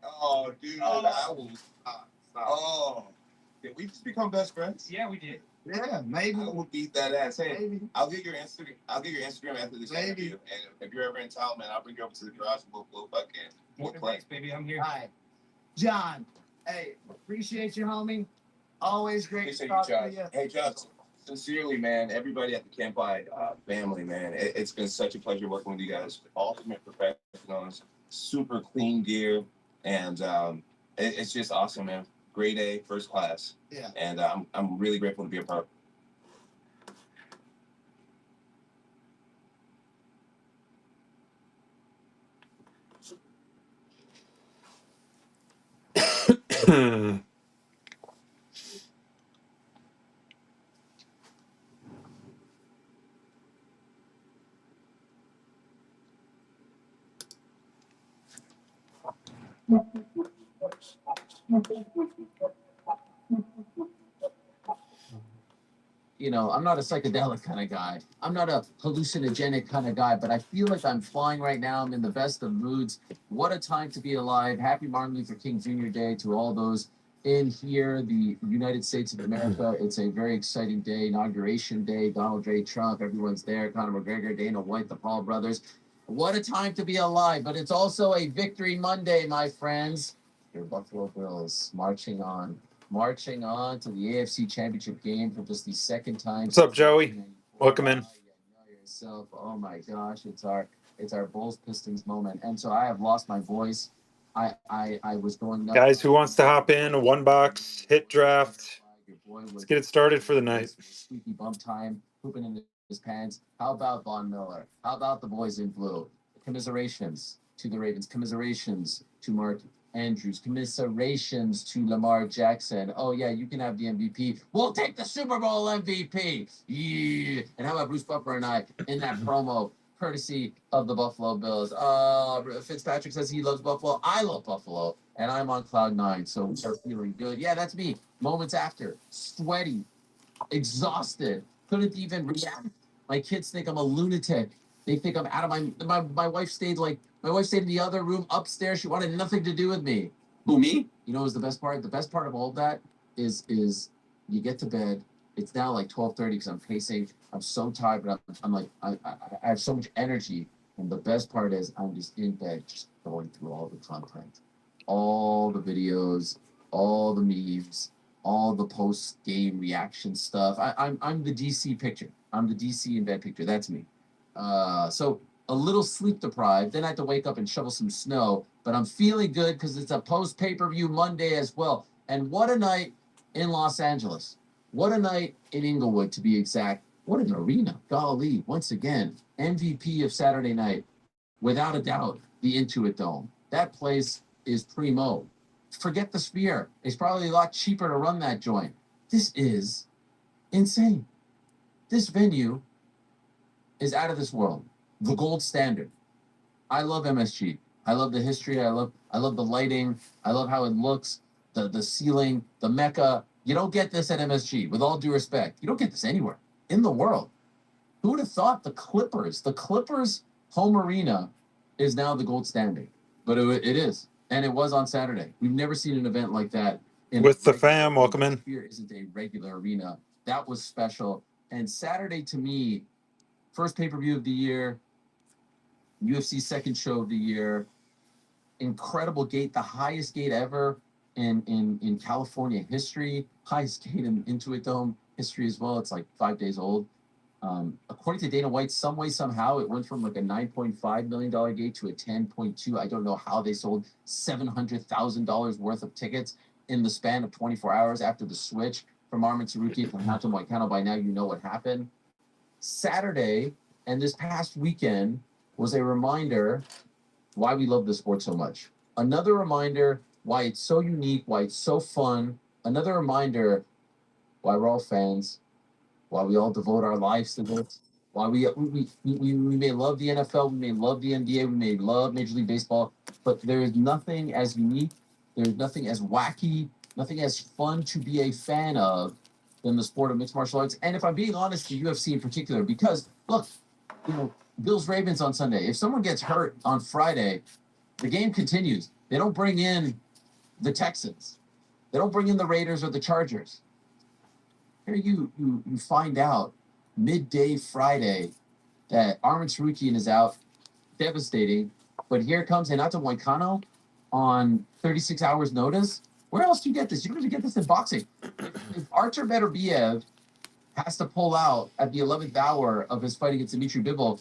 Oh, dude, I will stop. Oh, did we just become best friends? Yeah, we did. Yeah, maybe. I will beat that ass. Hey, maybe. I'll get your Instagram after this interview, and if you're ever in town, man, I'll bring you over to the garage and we'll fucking play. Baby, I'm here. All right, John. Hey, appreciate you, homie. Always great to talk to you. Hey, John. Sincerely, man, everybody at the Camp By family, man, it's been such a pleasure working with you guys. Ultimate professionals, super clean gear, and it's just awesome, man. Grade A, first class. Yeah. And I'm really grateful to be a part. You know, I'm not a psychedelic kind of guy. I'm not a hallucinogenic kind of guy, but I feel like I'm flying right now. I'm in the best of moods. What a time to be alive. Happy Martin Luther King Jr. Day to all those in here, the United States of America. It's a very exciting day, Inauguration Day. Donald J. Trump, everyone's there. Conor McGregor, Dana White, the Paul brothers. What a time to be alive. But it's also a victory Monday, my friends. Your Buffalo Bills marching on to the AFC Championship game for just the second time. What's up, Joey? Welcome in. You know yourself. Oh my gosh, it's our Bulls Pistons moment. And so I have lost my voice. I was going nuts. Guys, who wants to hop in? A one box hit draft. Let's get it started for the night. Squeaky bump time, pooping in his pants. How about Von Miller? How about the boys in blue? Commiserations to the Ravens. Commiserations to Mark Andrews. Commiserations to Lamar Jackson. Oh, yeah, you can have the MVP. We'll take the Super Bowl MVP. Yeah. And how about Bruce Buffer and I in that promo, courtesy of the Buffalo Bills? Fitzpatrick says he loves Buffalo. I love Buffalo. And I'm on cloud nine, so we're feeling good. Yeah, that's me. Moments after, sweaty, exhausted, couldn't even react. My kids think I'm a lunatic. They think I'm out of my wife stayed in the other room upstairs. She wanted nothing to do with me. Who, me? You know what was the best part? The best part of all of that is you get to bed. It's now like 12:30 because I'm pacing. I'm so tired, but I'm like I have so much energy. And the best part is I'm just in bed, just going through all the content, all the videos, all the memes, all the post-game reaction stuff. I'm the DC picture. I'm the DC in bed picture. That's me. So a little sleep deprived. Then I have to wake up and shovel some snow. But I'm feeling good because it's a post-pay-per-view Monday as well. And what a night in Los Angeles. What a night in Inglewood, to be exact. What an arena. Golly, once again, MVP of Saturday night. Without a doubt, the Intuit Dome. That place is primo. Forget the Sphere. It's probably a lot cheaper to run that joint. This is insane. This venue is out of this world. The gold standard. I love MSG. I love the history. I love the lighting. I love how it looks. The ceiling, the Mecca. You don't get this at MSG. With all due respect, you don't get this anywhere in the world. Who would have thought the Clippers home arena is now the gold standard? But it is. And it was on Saturday. We've never seen an event like that. With the fam, welcome in. Here isn't a regular arena. That was special. And Saturday, to me, first pay-per-view of the year, UFC second show of the year, incredible gate, the highest gate ever in California history, highest gate in Intuit Dome history as well. It's like 5 days old. According to Dana White, some way, somehow, it went from like a $9.5 million gate to a 10.2. I don't know how they sold $700,000 worth of tickets in the span of 24 hours after the switch from Armin Tsaruki from Nato Moicano. By now, you know what happened. Saturday and this past weekend was a reminder why we love the sport so much. Another reminder why it's so unique, why it's so fun. Another reminder why we're all fans, why we all devote our lives to this, why we may love the NFL, we may love the NBA, we may love Major League Baseball, but there is nothing as unique, there's nothing as wacky, nothing as fun to be a fan of than the sport of mixed martial arts. And if I'm being honest, the UFC in particular, because look, Bills Ravens on Sunday. If someone gets hurt on Friday, the game continues. They don't bring in the Texans. They don't bring in the Raiders or the Chargers. Here you find out midday Friday that Armin Tsarukian is out, devastating. But here comes Renato Moicano on 36 hours notice. Where else do you get this? You don't even get this in boxing. If Artur Beterbiev has to pull out at the 11th hour of his fight against Dmitry Bivol,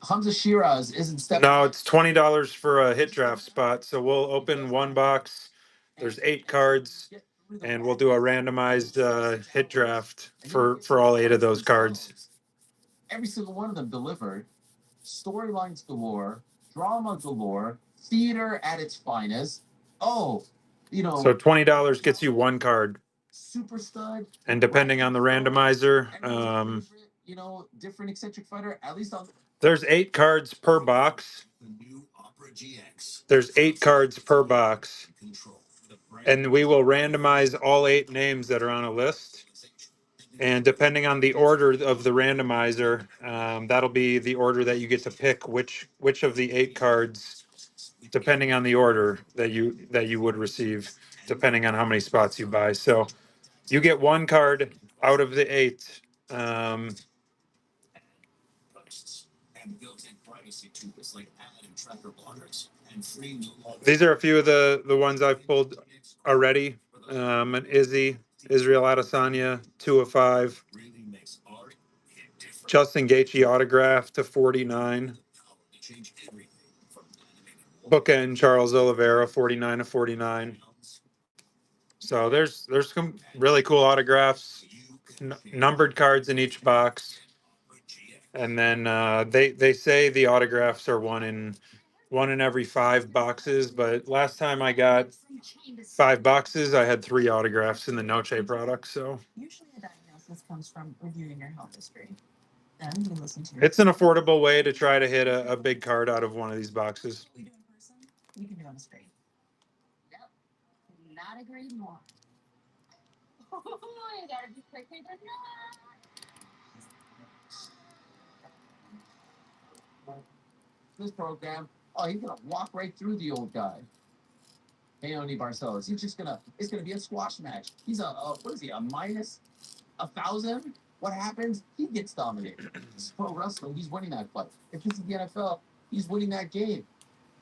Hamza Shiraz isn't stepping. No, it's $20 for a hit draft spot. So we'll open one box. There's 8 cards, and we'll do a randomized hit draft for all 8 of those cards. Every single one of them delivered. Storylines galore, drama galore, theater at its finest. So $20 gets you 1 card. Super stud. And depending on the randomizer, different eccentric fighter, at least on. There's 8 cards per box. There's 8 cards per box. And we will randomize all 8 names that are on a list. And depending on the order of the randomizer, that'll be the order that you get to pick which of the 8 cards, depending on the order that you would receive, depending on how many spots you buy. So you get 1 card out of the 8. These are a few of the ones I've pulled already. An Israel Adesanya, 2 of 5. Justin Gaethje autograph to 49. Bookend Charles Oliveira, 49 of 49. So there's some really cool autographs, numbered cards in each box, and then they say the autographs are one in every 5 boxes. But last time I got 5 boxes, I had 3 autographs in the Noche product. So Usually a diagnosis comes from reviewing your health history. Then you listen to your it's an affordable way to try to hit a big card out of one of these boxes. we do in person, we can do on the street. Yep. Not agree more. Oh, you gotta be quicker than that. This program, oh, he's gonna walk right through the old guy. Leone Barcelos. It's gonna be a squash match. He's what is he, a minus 1,000? What happens? He gets dominated. It's pro wrestling. He's winning that fight. If this is the NFL, he's winning that game.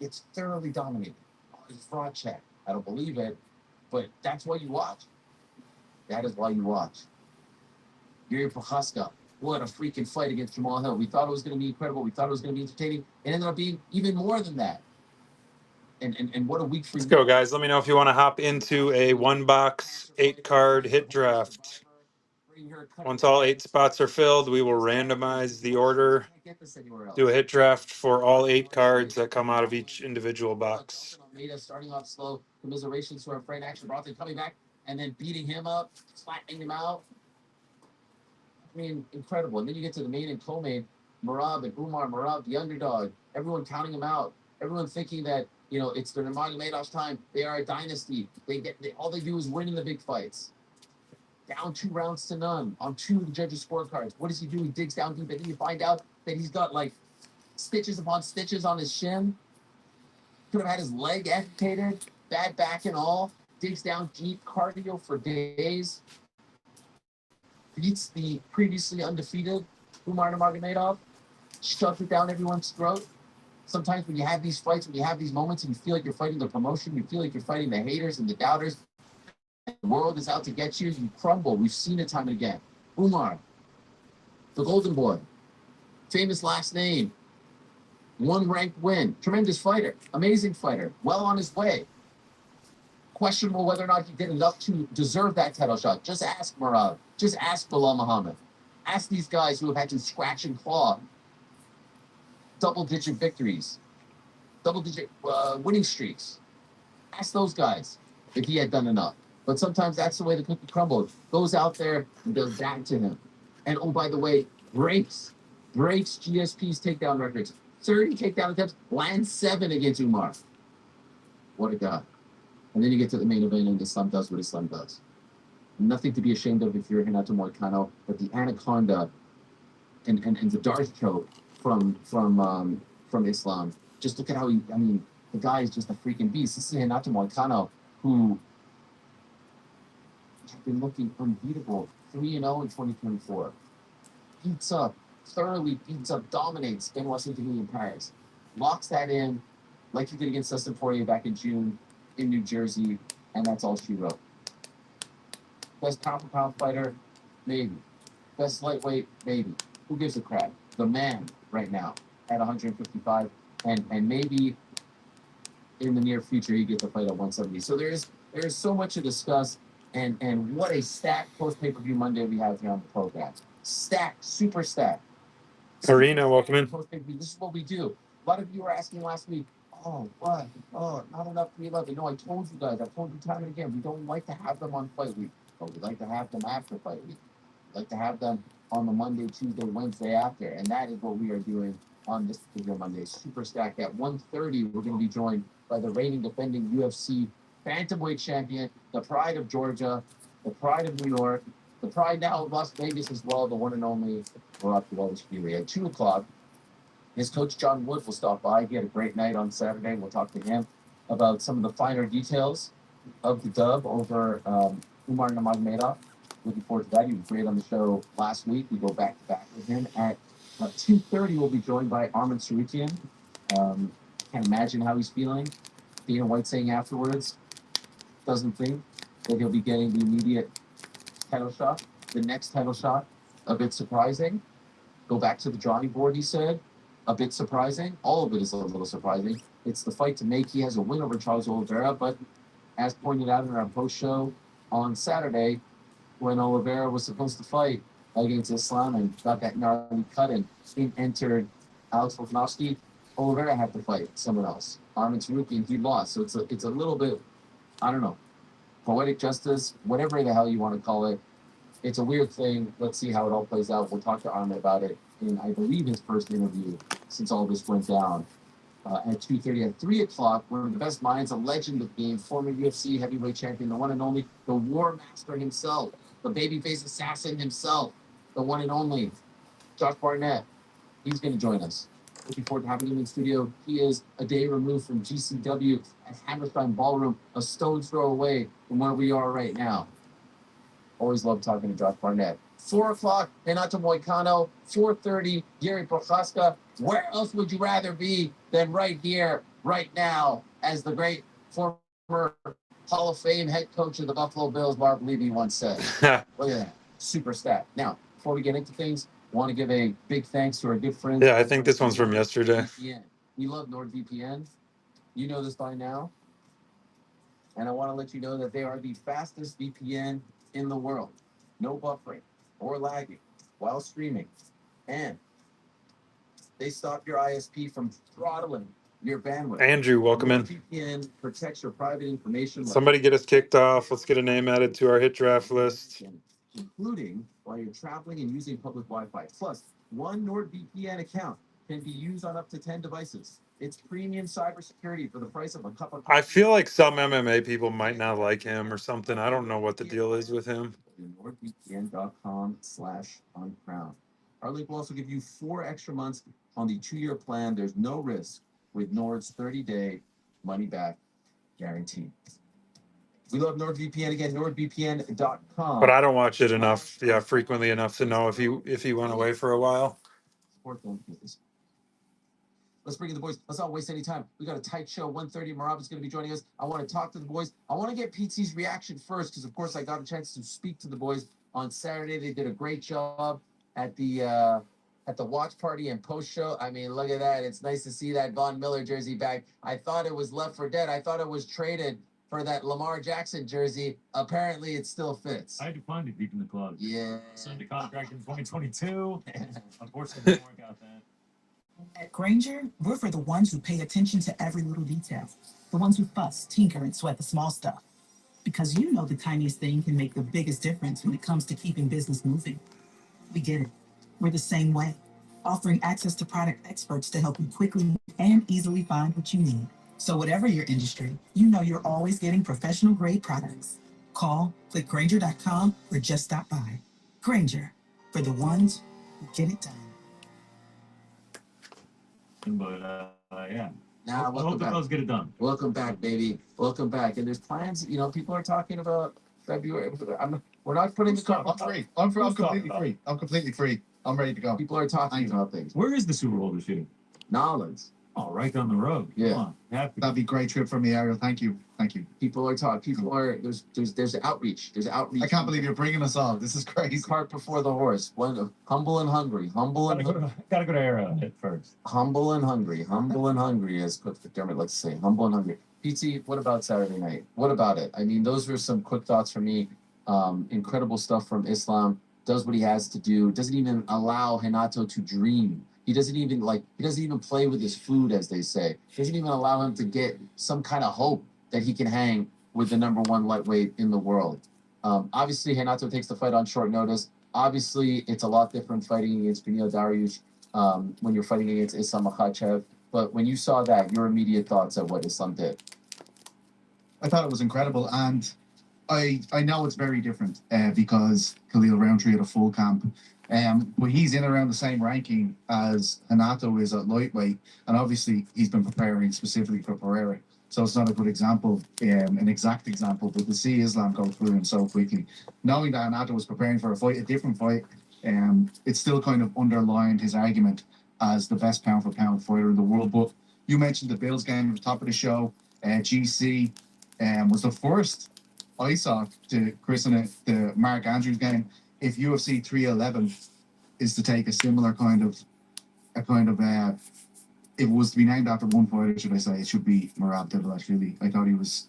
It's thoroughly dominated. Oh, he's fraud check. I don't believe it, but that's why you watch. That is why you watch. Yuri Prochaska. What a freaking fight against Jamal Hill. We thought it was going to be incredible. We thought it was going to be entertaining. It ended up being even more than that. And what a week for Let's you. go, guys. Let me know if you want to hop into a 1-box 8-card hit draft. Once all 8 spots are filled, we will randomize the order. Do a hit draft for all 8 cards that come out of each individual box. Starting off slow. Commiserations to our friend Action Bronson coming back and then beating him up, slapping him out. I mean, incredible. And then you get to the main and co-main, Merab and Umar. Merab, the underdog. Everyone counting him out. Everyone thinking that, it's the Nurmagomedov's time. They are a dynasty. All they do is win in the big fights. Down 2 rounds to none on 2 of the judges' scorecards. What does he do? He digs down deep, and then you find out that he's got like stitches upon stitches on his shin. Could have had his leg amputated, bad back and all. Digs down deep, cardio for days. Beats the previously undefeated Umar Nurmagomedov. Shoves it down everyone's throat. Sometimes when you have these fights, when you have these moments, and you feel like you're fighting the promotion, you feel like you're fighting the haters and the doubters, the world is out to get you, you crumble. We've seen it time and again. Umar, the golden boy, famous last name, 1 ranked win, tremendous fighter, amazing fighter, well on his way. Questionable whether or not he did enough to deserve that title shot. Just ask Merab. Just ask Bilal Muhammad. Ask these guys who have had to scratch and claw double-digit victories, double-digit winning streaks. Ask those guys if he had done enough. But sometimes that's the way the cookie crumbles. Goes out there and does that to him. And oh, by the way, breaks GSP's takedown records. 30 takedown attempts, lands 7 against Umar. What a guy. And then you get to the main event and Islam does what Islam does. Nothing to be ashamed of if you're Renato Moicano, but the anaconda and the dart choke from Islam. Just look at how the guy is just a freaking beast. This is Renato Moicano, who have been looking unbeatable, 3-0 in 2024. Thoroughly beats up, dominates Benoit Saint-Denis in Paris. Locks that in, like he did against Dustin Poirier back in June in New Jersey, and that's all she wrote. Best pound-for-pound fighter? Maybe. Best lightweight? Maybe. Who gives a crap? The man right now at 155, and maybe in the near future he gets a fight at 170. So there is so much to discuss, and what a stacked post-pay-per-view Monday we have here on the program. Stacked, super stacked. Arena, welcome in. This is what we do. A lot of you were asking last week, oh, what? Oh, not enough 311. No, I told you guys. I told you time and again. We don't like to have them on fight week, but we like to have them after fight week. We like to have them on the Monday, Tuesday, Wednesday after, and that is what we are doing on this particular Monday. Super stacked. At 1:30, we're going to be joined by the reigning defending UFC bantamweight champion, the pride of Georgia, the pride of New York, the pride now of Las Vegas as well, the one and only Barack Obama. At 2 o'clock, his coach John Wood will stop by. He had a great night on Saturday. We'll talk to him about some of the finer details of the dub over Umar Nurmagomedov. Looking forward to that. He was great on the show last week. We go back to back with him at At 2:30, we'll be joined by Armin Sarukian. Can't imagine how he's feeling. Dana White saying afterwards, doesn't think that he'll be getting the immediate title shot. The next title shot, a bit surprising. Go back to the drawing board, he said. A bit surprising. All of it is a little surprising. It's the fight to make. He has a win over Charles Oliveira, but as pointed out in our post-show on Saturday, when Oliveira was supposed to fight against Islam and got that gnarly cut and entered Alex Volkanovski, Oliveira had to fight someone else. Armin Sarukian, he lost. So it's a little bit, I don't know, poetic justice, whatever the hell you want to call it. It's a weird thing. Let's see how it all plays out. We'll talk to Armin about it in, I believe, his first interview since all this went down at 2:30. At 3 o'clock, one of the best minds, a legend of being former UFC heavyweight champion, the one and only, the War Master himself, the babyface assassin himself, the one and only, Josh Barnett. He's going to join us. Looking forward to having him in studio. He is a day removed from GCW at Hammerstein Ballroom, a stone's throw away from where we are right now. Always love talking to Josh Barnett. 4 o'clock, Renato Moicano. 4:30, Gary Prochaska. Where else would you rather be than right here, right now, as the great former Hall of Fame head coach of the Buffalo Bills, Marv Levy, once said. Look at that. Super stat. Now, before we get into things, I want to give a big thanks to our good friends. Yeah, I think this one's from yesterday. VPN. We love NordVPN. You know this by now. And I want to let you know that they are the fastest VPN in the world. No buffering or lagging while streaming. And they stop your ISP from throttling your bandwidth. Andrew, welcome in. VPN protects your private information. Somebody get us kicked off. Let's get a name added to our hit draft list. Including while you're traveling and using public Wi-Fi. Plus, one NordVPN account can be used on up to 10 devices. It's premium cybersecurity for the price of a cup of coffee. I feel like some MMA people might not like him or something. I don't know what the deal is with him. NordVPN.com/uncrowned. Our link will also give you 4 extra months on the 2-year plan. There's no risk with Nord's 30-day money-back guarantee. We love NordVPN. Again, NordVPN.com. But I don't watch it enough, frequently enough to know if he went away for a while. Support them, please. Let's bring in the boys. Let's not waste any time. We got a tight show. 1:30. Marab is going to be joining us. I want to talk to the boys. I want to get PT's reaction first because, of course, I got a chance to speak to the boys on Saturday. They did a great job at the watch party and post show. I mean, look at that. It's nice to see that Von Miller jersey back. I thought it was left for dead. I thought it was traded for that Lamar Jackson jersey. Apparently, it still fits. I declined it deep in the club. Yeah. Signed a contract in 2022. Unfortunately, didn't work out then. At Granger, we're for the ones who pay attention to every little detail. The ones who fuss, tinker, and sweat the small stuff. Because you know the tiniest thing can make the biggest difference when it comes to keeping business moving. We get it. We're the same way. Offering access to product experts to help you quickly and easily find what you need. So whatever your industry, you know you're always getting professional grade products. Call, click Granger.com, or just stop by. Granger, for the ones who get it done. But yeah. Now, I hope the Bills get it done. Welcome back, baby. Welcome back. And there's plans. You know, people are talking about February. We're not putting the car. I'm free. I'm completely free. I'm completely free. I'm ready to go. People are talking about things. Where is the Super Bowl this year? Nolans. Oh, right down the road. Yeah. Come on. That'd be a great trip for me, Ariel. Thank you. Thank you. People are talking. People are there's outreach. There's outreach. I can't believe you're bringing us all. This is crazy. Cart before the horse. One humble and hungry. Gotta go to Arrowhead first. Humble and hungry. Humble and hungry, as Coach McDermott likes to say. Humble and hungry. PT, what about Saturday night? What about it? I mean, those were some quick thoughts for me. Incredible stuff from Islam. Does what he has to do. Doesn't even allow Renato to dream. He doesn't even play with his food, as they say. Doesn't even allow him to get some kind of hope that he can hang with the #1 lightweight in the world. Obviously, Renato takes the fight on short notice. Obviously, it's a lot different fighting against Beneil Dariush when you're fighting against Islam Makhachev. But when you saw that, your immediate thoughts at what Islam did? I thought it was incredible, and I know it's very different because Khalil Roundtree had a full camp. But he's in around the same ranking as Renato is at lightweight, and obviously he's been preparing specifically for Pereira. So it's not a good example, an exact example, but to see Islam go through him so quickly, knowing that Renato was preparing for a fight, a different fight, it still kind of underlined his argument as the best pound for pound fighter in the world. But you mentioned the Bills game at the top of the show. GC was the first I saw to christen it the Mark Andrews game. If UFC 311 is to take a similar kind of if it was to be named after one fighter, should I say, it should be Merab Dvalishvili. I thought he was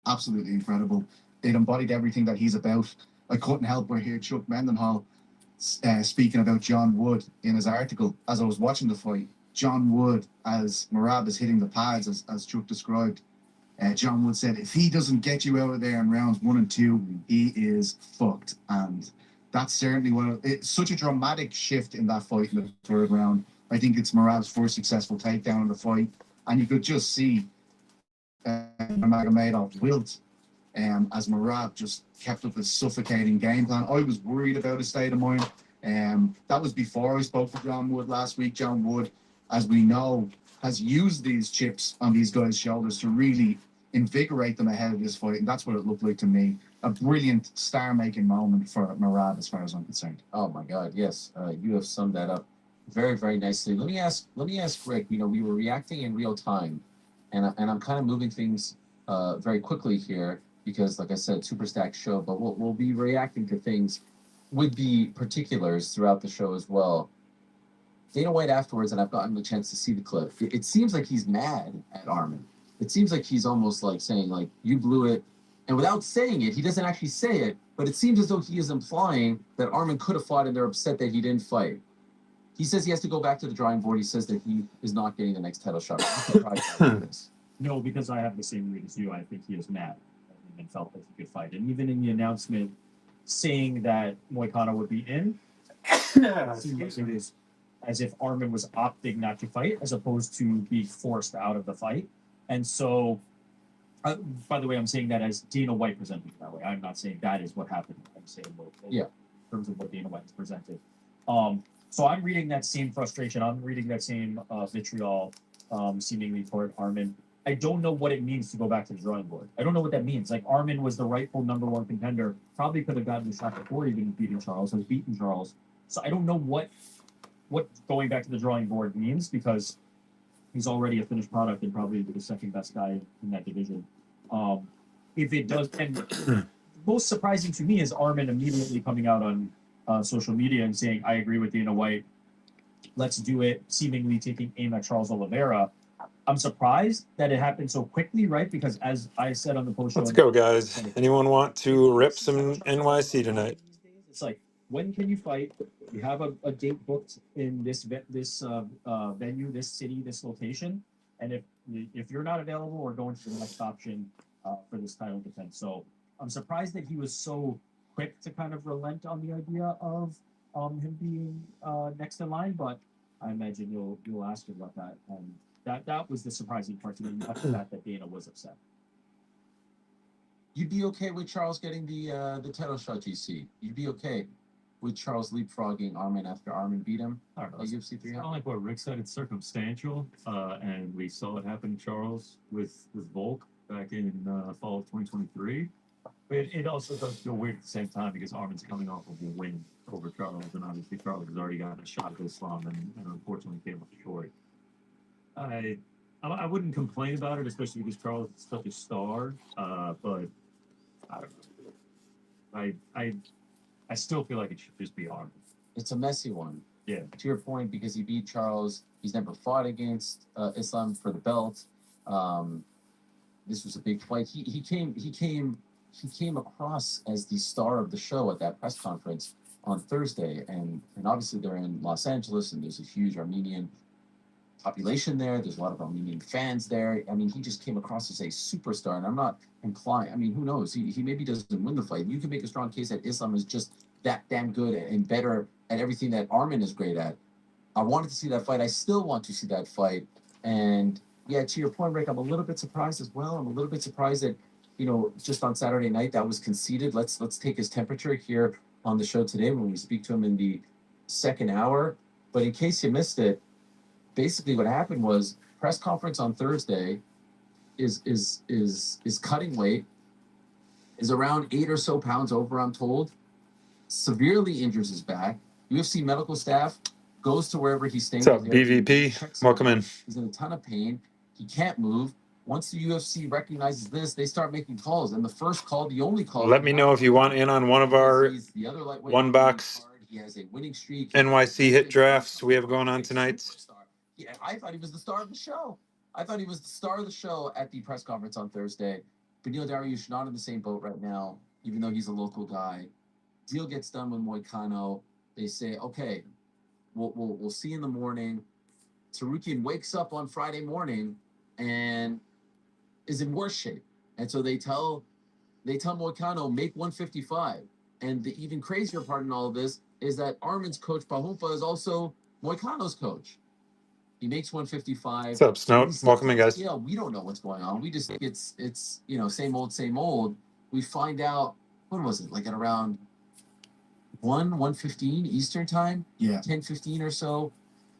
absolutely incredible. It embodied everything that he's about. I couldn't help but hear Chuck Mendenhall speaking about John Wood in his article as I was watching the fight. John Wood, as Merab is hitting the pads, as Chuck described, John Wood said, if he doesn't get you out of there in rounds 1 and 2, he is fucked. And that's certainly it's such a dramatic shift in that fight in the third round. I think it's Merab's first successful takedown in the fight. And you could just see Nurmagomedov wilt as Merab just kept up his suffocating game plan. I was worried about his state of mind. That was before I spoke to John Wood last week. John Wood, as we know, has used these chips on these guys' shoulders to really invigorate them ahead of this fight. And that's what it looked like to me. A brilliant star-making moment for Merab, as far as I'm concerned. Oh my God, yes. You have summed that up very, very nicely. Let me ask Rick, we were reacting in real time, and I'm kind of moving things very quickly here because, like I said, super stacked show, but we'll be reacting to things with the particulars throughout the show as well. Dana White afterwards, and I've gotten the chance to see the clip, it seems like he's mad at Arman. It seems like he's almost like saying, like, you blew it. And without saying it, he doesn't actually say it, but it seems as though he is implying that Arman could have fought and they're upset that he didn't fight. He says he has to go back to the drawing board. He says that he is not getting the next title shot. I'm surprised by this. No, because I have the same read as you. I think he is mad and felt that he could fight. And even in the announcement saying that Moicano would be in, it seemed like it was as if Arman was opting not to fight as opposed to be forced out of the fight. And so, by the way, I'm saying that as Dana White presented it that way. I'm not saying that is what happened. I'm saying in terms of what Dana White has presented. So I'm reading that same frustration. I'm reading that same vitriol, seemingly toward Arman. I don't know what it means to go back to the drawing board. I don't know what that means. Like, Arman was the rightful #1 contender. Probably could have gotten the shot before even beating Charles. Has beaten Charles. So I don't know what going back to the drawing board means because he's already a finished product and probably the second best guy in that division. If it does, and most surprising to me is Arman immediately coming out on social media and saying, I agree with Dana White. Let's do it, seemingly taking aim at Charles Oliveira. I'm surprised that it happened so quickly, right? Because as I said on the post show, Let's go, guys. Anyone want to rip some NYC tonight? It's like, when can you fight? You have a date booked in this venue, this city, this location, and if you're not available, we're going to the next option for this title defense. So I'm surprised that he was so quick to kind of relent on the idea of him being next in line, but I imagine you'll ask him about that. That was the surprising part to me, not the fact that Dana was upset. You'd be okay with Charles getting the title shot, GC? You'd be okay with Charles leapfrogging Arman after Arman beat him at UFC 300? It's not like what Rick said, it's circumstantial, and we saw it happen to Charles with Volk back in fall of 2023. But it also does feel weird at the same time because Arman's coming off of a win over Charles, and obviously Charles has already gotten a shot at Islam and unfortunately came up short. I wouldn't complain about it, especially because Charles is such a star, but I don't know. I still feel like it should just be Arman. It's a messy one. Yeah. To your point, because he beat Charles, he's never fought against Islam for the belt. This was a big fight. He came across as the star of the show at that press conference on Thursday, and obviously they're in Los Angeles, and there's a huge Armenian population there. There's a lot of Armenian fans there. I mean, he just came across as a superstar, and I'm not implying. I mean, who knows? He maybe doesn't win the fight. You can make a strong case that Islam is just that damn good and better at everything that Arman is great at. I wanted to see that fight. I still want to see that fight. And yeah, to your point, Rick, I'm a little bit surprised as well. I'm a little bit surprised that, just on Saturday night that was conceded. Let's take his temperature here on the show today when we speak to him in the second hour. But in case you missed it, basically what happened was press conference on Thursday is cutting weight, is around 8 or so pounds over, I'm told. severely injures his back. UFC medical staff goes to wherever he's staying. What's up, BVP? Welcome in. He's in a ton of pain. He can't move. Once the UFC recognizes this, they start making calls. And the first call, the only call. Let me know if you want in on one of our the other lightweight one box he has a winning streak. NYC Hit Drafts we have going on tonight. Yeah, I thought he was the star of the show. I thought he was the star of the show at the press conference on Thursday. Beneil Dariush not in the same boat right now, even though he's a local guy. Deal gets done with Moicano. They say, okay, we'll see in the morning. Tarukian wakes up on Friday morning and is in worse shape. And so they tell Moicano, make 155. And the even crazier part in all of this is that Armin's coach, Pahumpa, is also Moicano's coach. He makes 155. What's up, Snow? Welcome in, guys. Yeah, we don't know what's going on. We just think it's same old. We find out, when was it? Like at around 1:15 Eastern time? Yeah. 10:15 or so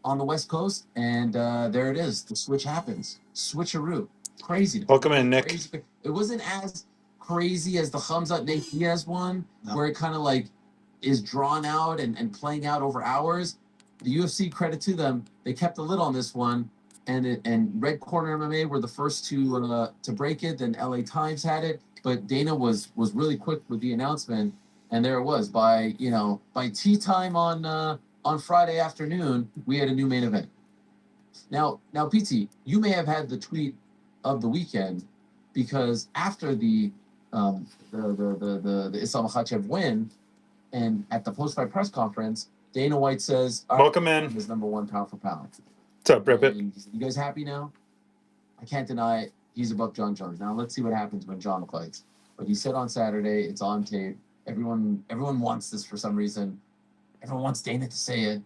on the West Coast. And there it is. The switch happens. Switcheroo. Crazy. Welcome in, Nick. Crazy. It wasn't as crazy as the Khamzat Nate Diaz one, where it kind of like is drawn out and playing out over hours. The UFC, credit to them, they kept the lid on this one, and Red Corner MMA were the first to break it. Then LA Times had it, but Dana was really quick with the announcement, and there it was. By tea time on Friday afternoon, we had a new main event. Now, PT, you may have had the tweet of the weekend, because after the Islam Makhachev win, and at the post-fight press conference, Dana White says, welcome in. Is number one pound for pound. What's up, Rip It? You guys happy now? I can't deny it. He's above John Jones. Now let's see what happens when John fights. But he said on Saturday, it's on tape. Everyone wants this for some reason. Everyone wants Dana to say it.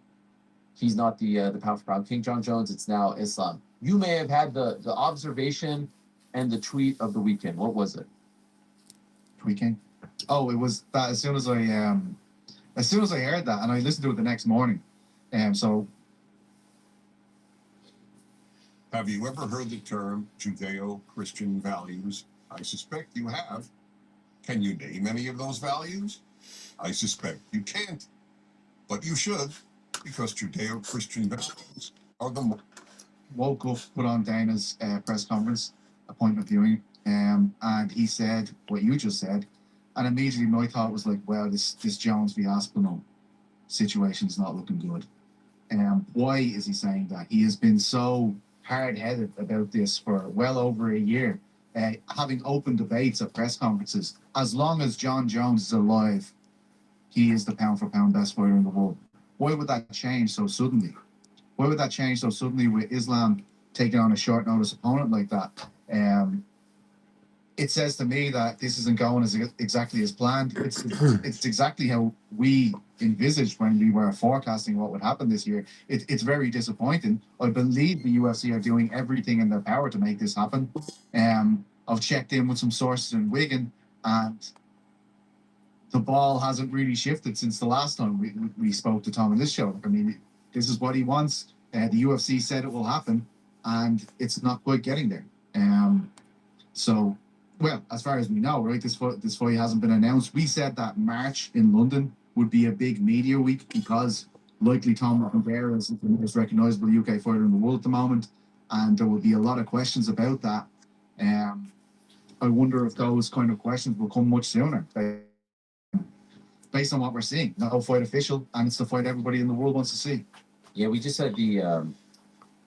He's not the pound for pound King. John Jones, it's now Islam. You may have had the observation and the tweet of the weekend. What was it? Tweaking. Oh, it was that as soon as I heard that, and I listened to it the next morning. So have you ever heard the term Judeo-Christian values? I suspect you have. Can you name any of those values? I suspect you can't. But you should, because Judeo-Christian values are the woke up, put on Dana's press conference, appointment viewing, and he said what you just said. And immediately my thought was like, well, this Jones v. Aspinall situation is not looking good. Why is he saying that? He has been so hard-headed about this for well over a year, having open debates at press conferences. As long as John Jones is alive, he is the pound-for-pound best fighter in the world. Why would that change so suddenly? Why would that change so suddenly with Islam taking on a short-notice opponent like that? It says to me that this isn't going exactly as planned. It's exactly how we envisaged when we were forecasting what would happen this year. It's very disappointing. I believe the UFC are doing everything in their power to make this happen. I've checked in with some sources in Wigan, and the ball hasn't really shifted since the last time we spoke to Tom in this show. I mean, this is what he wants. The UFC said it will happen, and it's not quite getting there. So, well, as far as we know, right, this fight hasn't been announced. We said that March in London would be a big media week because likely Tom Rivera is the most recognisable UK fighter in the world at the moment, and there will be a lot of questions about that. I wonder if those kind of questions will come much sooner, based on what we're seeing. No fight official, and it's the fight everybody in the world wants to see. Yeah, we just had the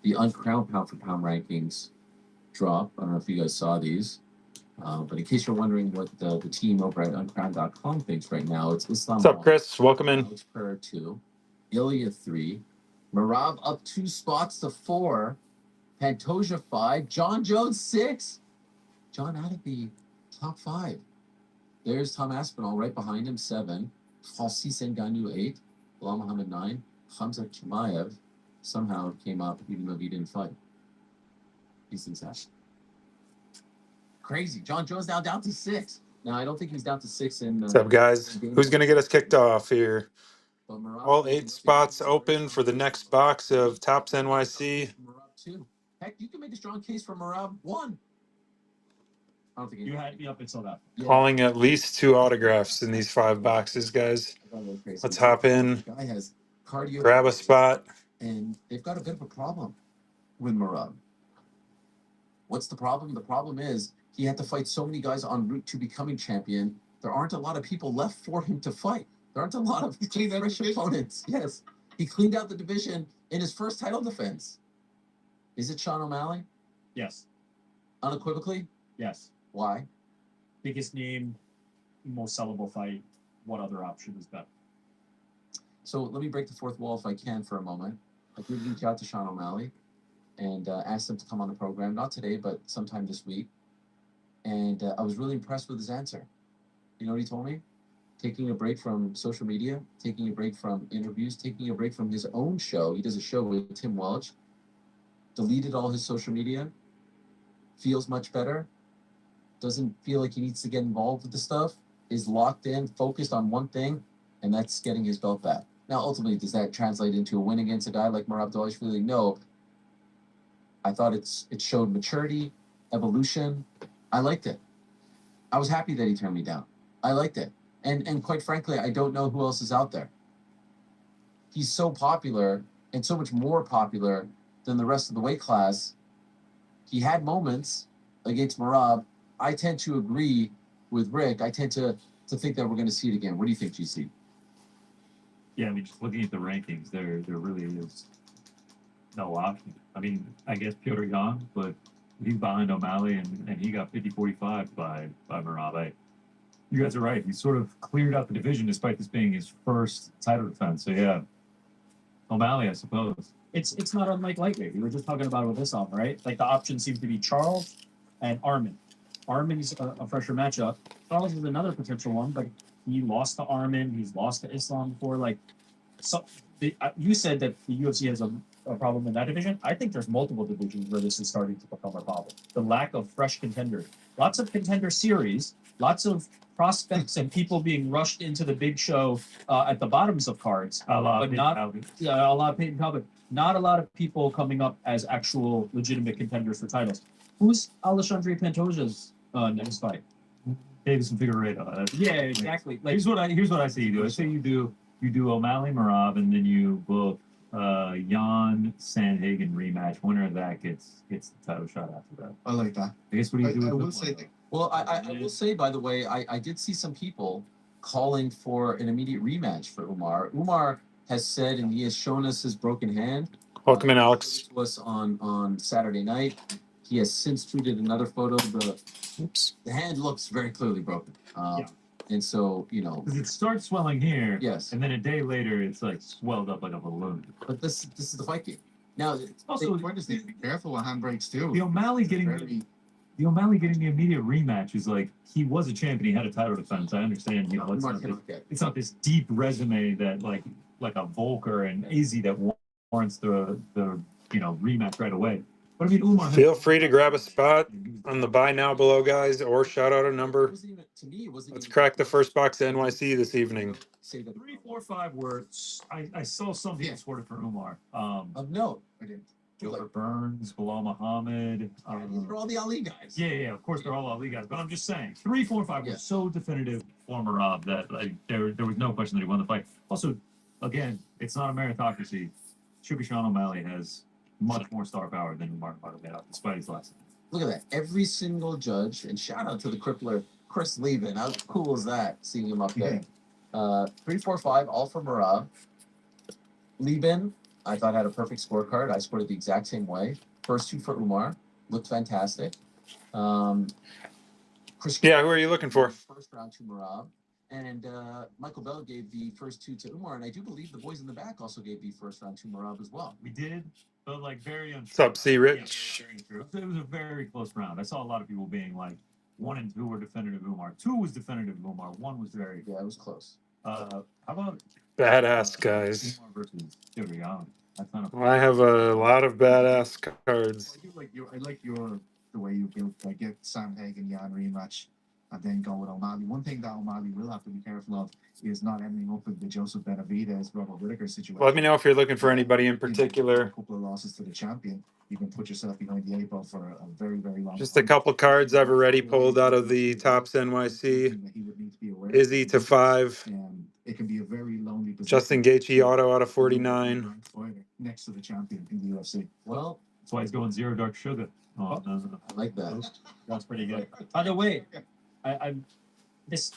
uncrowned pound for pound rankings drop. I don't know if you guys saw these. But in case you're wondering what the team over at uncrowned.com thinks right now, it's Islam. What's up, Chris? Welcome in. Alex Pereira 2, Ilya 3, Merab up 2 spots to 4, Pantoja 5, John Jones 6. John out of the top 5. There's Tom Aspinall right behind him, 7. Francis Ngannou 8, Bilal Muhammad 9, Khamzat Chimaev somehow came up even though he didn't fight. These things happen. Crazy. John Jones now down to 6. Now, I don't think he's down to 6 in... What's up, guys? Who's going to get us kicked off here? All 8 spots open for the next box of Tops NYC. Heck, you can make a strong case for Merab 1. I don't think You had me up until that. Calling at least 2 autographs in these 5 boxes, guys. Let's hop in, The guy has cardio, grab a spot. and they've got a bit of a problem with Merab. What's the problem? The problem is he had to fight so many guys en route to becoming champion. There aren't a lot of people left for him to fight. There aren't a lot of fresh opponents. Yes, he cleaned out the division in his first title defense. Is it Sean O'Malley? Yes. Unequivocally? Yes. Why? Biggest name, most sellable fight. What other option is better? So let me break the fourth wall if I can for a moment. I did reach out to Sean O'Malley and asked him to come on the program, not today, but sometime this week. And I was really impressed with his answer. You know what he told me? Taking a break from social media, taking a break from interviews, taking a break from his own show. He does a show with Tim Welch. Deleted all his social media. Feels much better. Doesn't feel like he needs to get involved with the stuff. Is locked in, focused on one thing, and that's getting his belt back. Now, ultimately, does that translate into a win against a guy like Merab Dvalishvili? No. I thought it showed maturity, evolution. I liked it. I was happy that he turned me down. I liked it. And quite frankly, I don't know who else is out there. He's so popular and so much more popular than the rest of the weight class. He had moments against Merab. I tend to agree with Rick. I tend to think that we're going to see it again. What do you think, GC? Yeah, I mean, just looking at the rankings, there really is no option. I mean, I guess Piotr Jan, but he's behind O'Malley, and he got 50-45 by Merab. You guys are right. He sort of cleared out the division despite this being his first title defense. So yeah, O'Malley, I suppose. It's not unlike lightweight. We were just talking about it with this on, right? Like the options seem to be Charles and Armin. Armin's a fresher matchup. Charles is another potential one, but he lost to Armin. He's lost to Islam before. Like, so you said that the UFC has a problem in that division. I think there's multiple divisions where this is starting to become a problem. The lack of fresh contenders. Lots of contender series. Lots of prospects and people being rushed into the big show at the bottoms of cards, but not a lot of Peyton Talbot. Not a lot of people coming up as actual legitimate contenders for titles. Who's Alexandre Pantoja's next fight? Davison Figueiredo. Yeah, exactly. Like, here's what I say you do. I say you do O'Malley Merab, and then you book Jan Sandhagen rematch. Winner of that gets the title shot after that. I like that. I guess what do you do? I will say. Well, I will say, by the way, I did see some people calling for an immediate rematch for Umar. Umar has said, and he has shown us his broken hand. Welcome in, Alex. To us on Saturday night. He has since tweeted another photo. The hand looks very clearly broken. And so, you know, because it starts swelling here, yes, and then a day later, it's like swelled up like a balloon. But this is the fight game. Now, also, the point is be careful with handbrakes too. The O'Malley getting the immediate rematch is like he was a champion. He had a title defense. I understand. You know, it's not this deep resume that like a Volker and AZ that warrants the rematch right away. But I mean, Umar. Feel free to grab a spot on the buy now below, guys, or shout out a number. Let's crack the first box of NYC this evening. 3, 4, 5 words. I saw some people supported for Umar. Of note, I didn't. Gilbert Burns, Bilal Muhammad. These are all the Ali guys. Yeah, of course they're all Ali guys. But I'm just saying, 3, 4, 5 was so definitive for Merab that like there was no question that he won the fight. Also, again, it's not a meritocracy. Should be Sean O'Malley has much more star power than Umar Nurmagomedov, despite his last. Look at that. Every single judge, and shout out to the crippler, Chris Levin. How cool is that, seeing him up there? 3, 4, 5, all for Merab. Levin, I thought had a perfect scorecard. I scored it the exact same way. First 2 for Umar. Looked fantastic. Chris. Yeah, who are you looking for? First round to Merab. And Michael Bell gave the first 2 to Umar. And I do believe the boys in the back also gave the first round to Merab as well. We did. But like very untrue. What's up, C. Rich? Yeah, very true. It was a very close round. I saw a lot of people being like 1 and 2 were definitive Umar. 2 was definitive Umar. 1 was very. Yeah, it was close. How about badass guys? Umar versus Irian? I have a lot of badass cards. I like the way you built. I get Sandhagen Jan rematch. and then go with O'Malley. One thing that O'Malley will have to be careful of is not ending up with the Joseph Benavidez, Robert Whittaker situation. Let me know if you're looking for anybody in particular. A couple of losses to the champion, you can put yourself behind the eight ball for a very, very long Just time. a couple cards I've already pulled out of the Tops NYC. Izzy to 5. It can be a very lonely position. Justin Gaethje auto out of 49. Next to the champion in the UFC. Well, That's why he's going zero dark sugar. Oh, no. I like that. that's pretty good. By the way, I'm this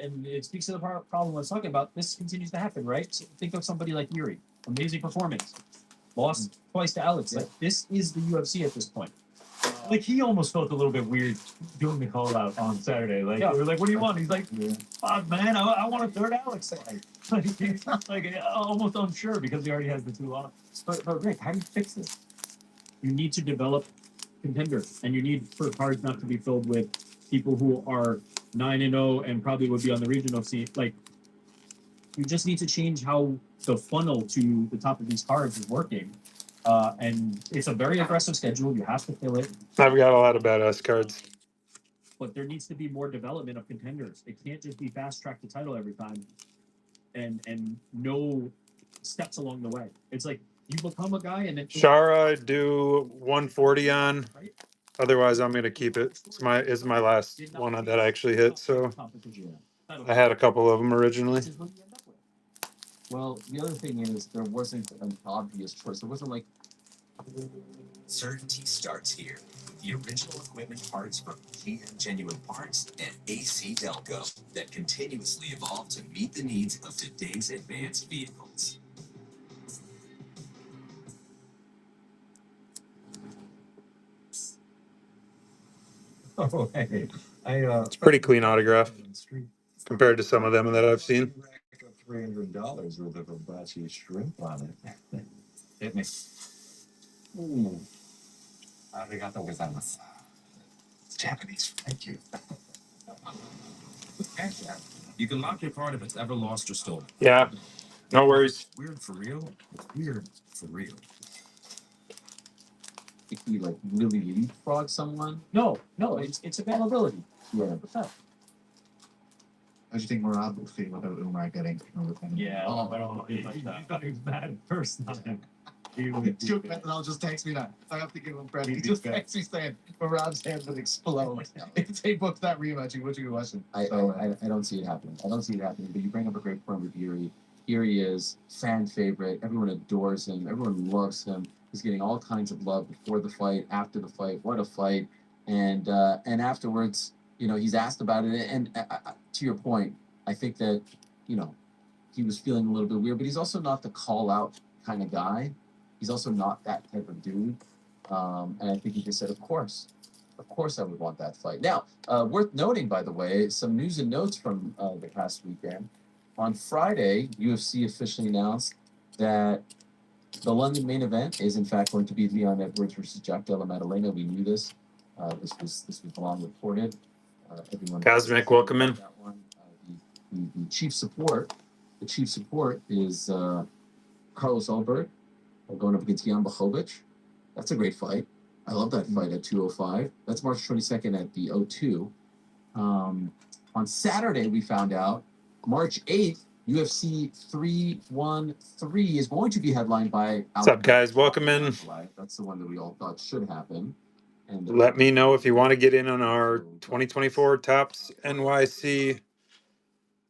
and it speaks to the problem I was talking about. This continues to happen, right? So think of somebody like Yuri, amazing performance, lost twice to Alex. Like this is the UFC at this point. Like he almost felt a little bit weird doing the call out on Saturday. Like we were like, "What do you want?" He's like, "Fuck, man, I want a third Alex." Like he's like almost unsure because he already has the 2 on. But Rick, how do you fix this? You need to develop contenders, and you need for cards not to be filled with people who are 9-0 and probably would be on the regional scene. Like, you just need to change how the funnel to the top of these cards is working. And it's a very aggressive schedule. You have to fill it. I've got a lot of badass cards. But there needs to be more development of contenders. It can't just be fast track the title every time, and no steps along the way. It's like you become a guy and then Shara, I do 140 on. Otherwise, I'm gonna keep it. It's my last one that I actually hit. So I had a couple of them originally. Well, the other thing is there wasn't an obvious choice. There wasn't like certainty starts here with the original equipment parts from GM Genuine Parts and AC Delco that continuously evolve to meet the needs of today's advanced vehicles. Oh, hey, It's pretty clean autograph compared to some of them that I've seen. $300 worth of hibachi shrimp on it. Hit me. Arigato gozaimasu. It's Japanese. Thank you. You can lock your card if it's ever lost or stolen. Yeah, no worries. Weird for real. Weird for real. if he like really leapfrog someone. No, it's availability. Yeah. What's up? How do you think Murad will feel about Umar getting another penalty? Yeah. Oh, I don't know. He thought he was mad first time. Duke Methanol just text me that. I have to give him credit. He just texts me saying Murad's head would explode. If they book that rematch, what you question? I don't see it happening. I don't see it happening. But you bring up a great point with Yuri. Here he is, fan favorite. Everyone adores him. Everyone loves him. He's getting all kinds of love before the fight, after the fight. What a fight! And afterwards, you know, he's asked about it. And to your point, I think that, you know, he was feeling a little bit weird. But he's also not the call out kind of guy. He's also not that type of dude. And I think he just said, of course I would want that fight. Now, worth noting, by the way, some news and notes from the past weekend. On Friday, UFC officially announced that the London main event is in fact going to be Leon Edwards versus Jack Della Maddalena. We knew this. This was long reported. Everyone. Cosmic, welcome in. That one. The chief support. The chief support is Carlos Ulberg going up against Jan Blachowicz. That's a great fight. I love that fight at 205. That's March 22nd at the O2. On Saturday, we found out March 8th, UFC 313 is going to be headlined by. What's up, guys? Welcome in. That's the one that we all thought should happen. And let me know if you want to get in on our 2024 Tops NYC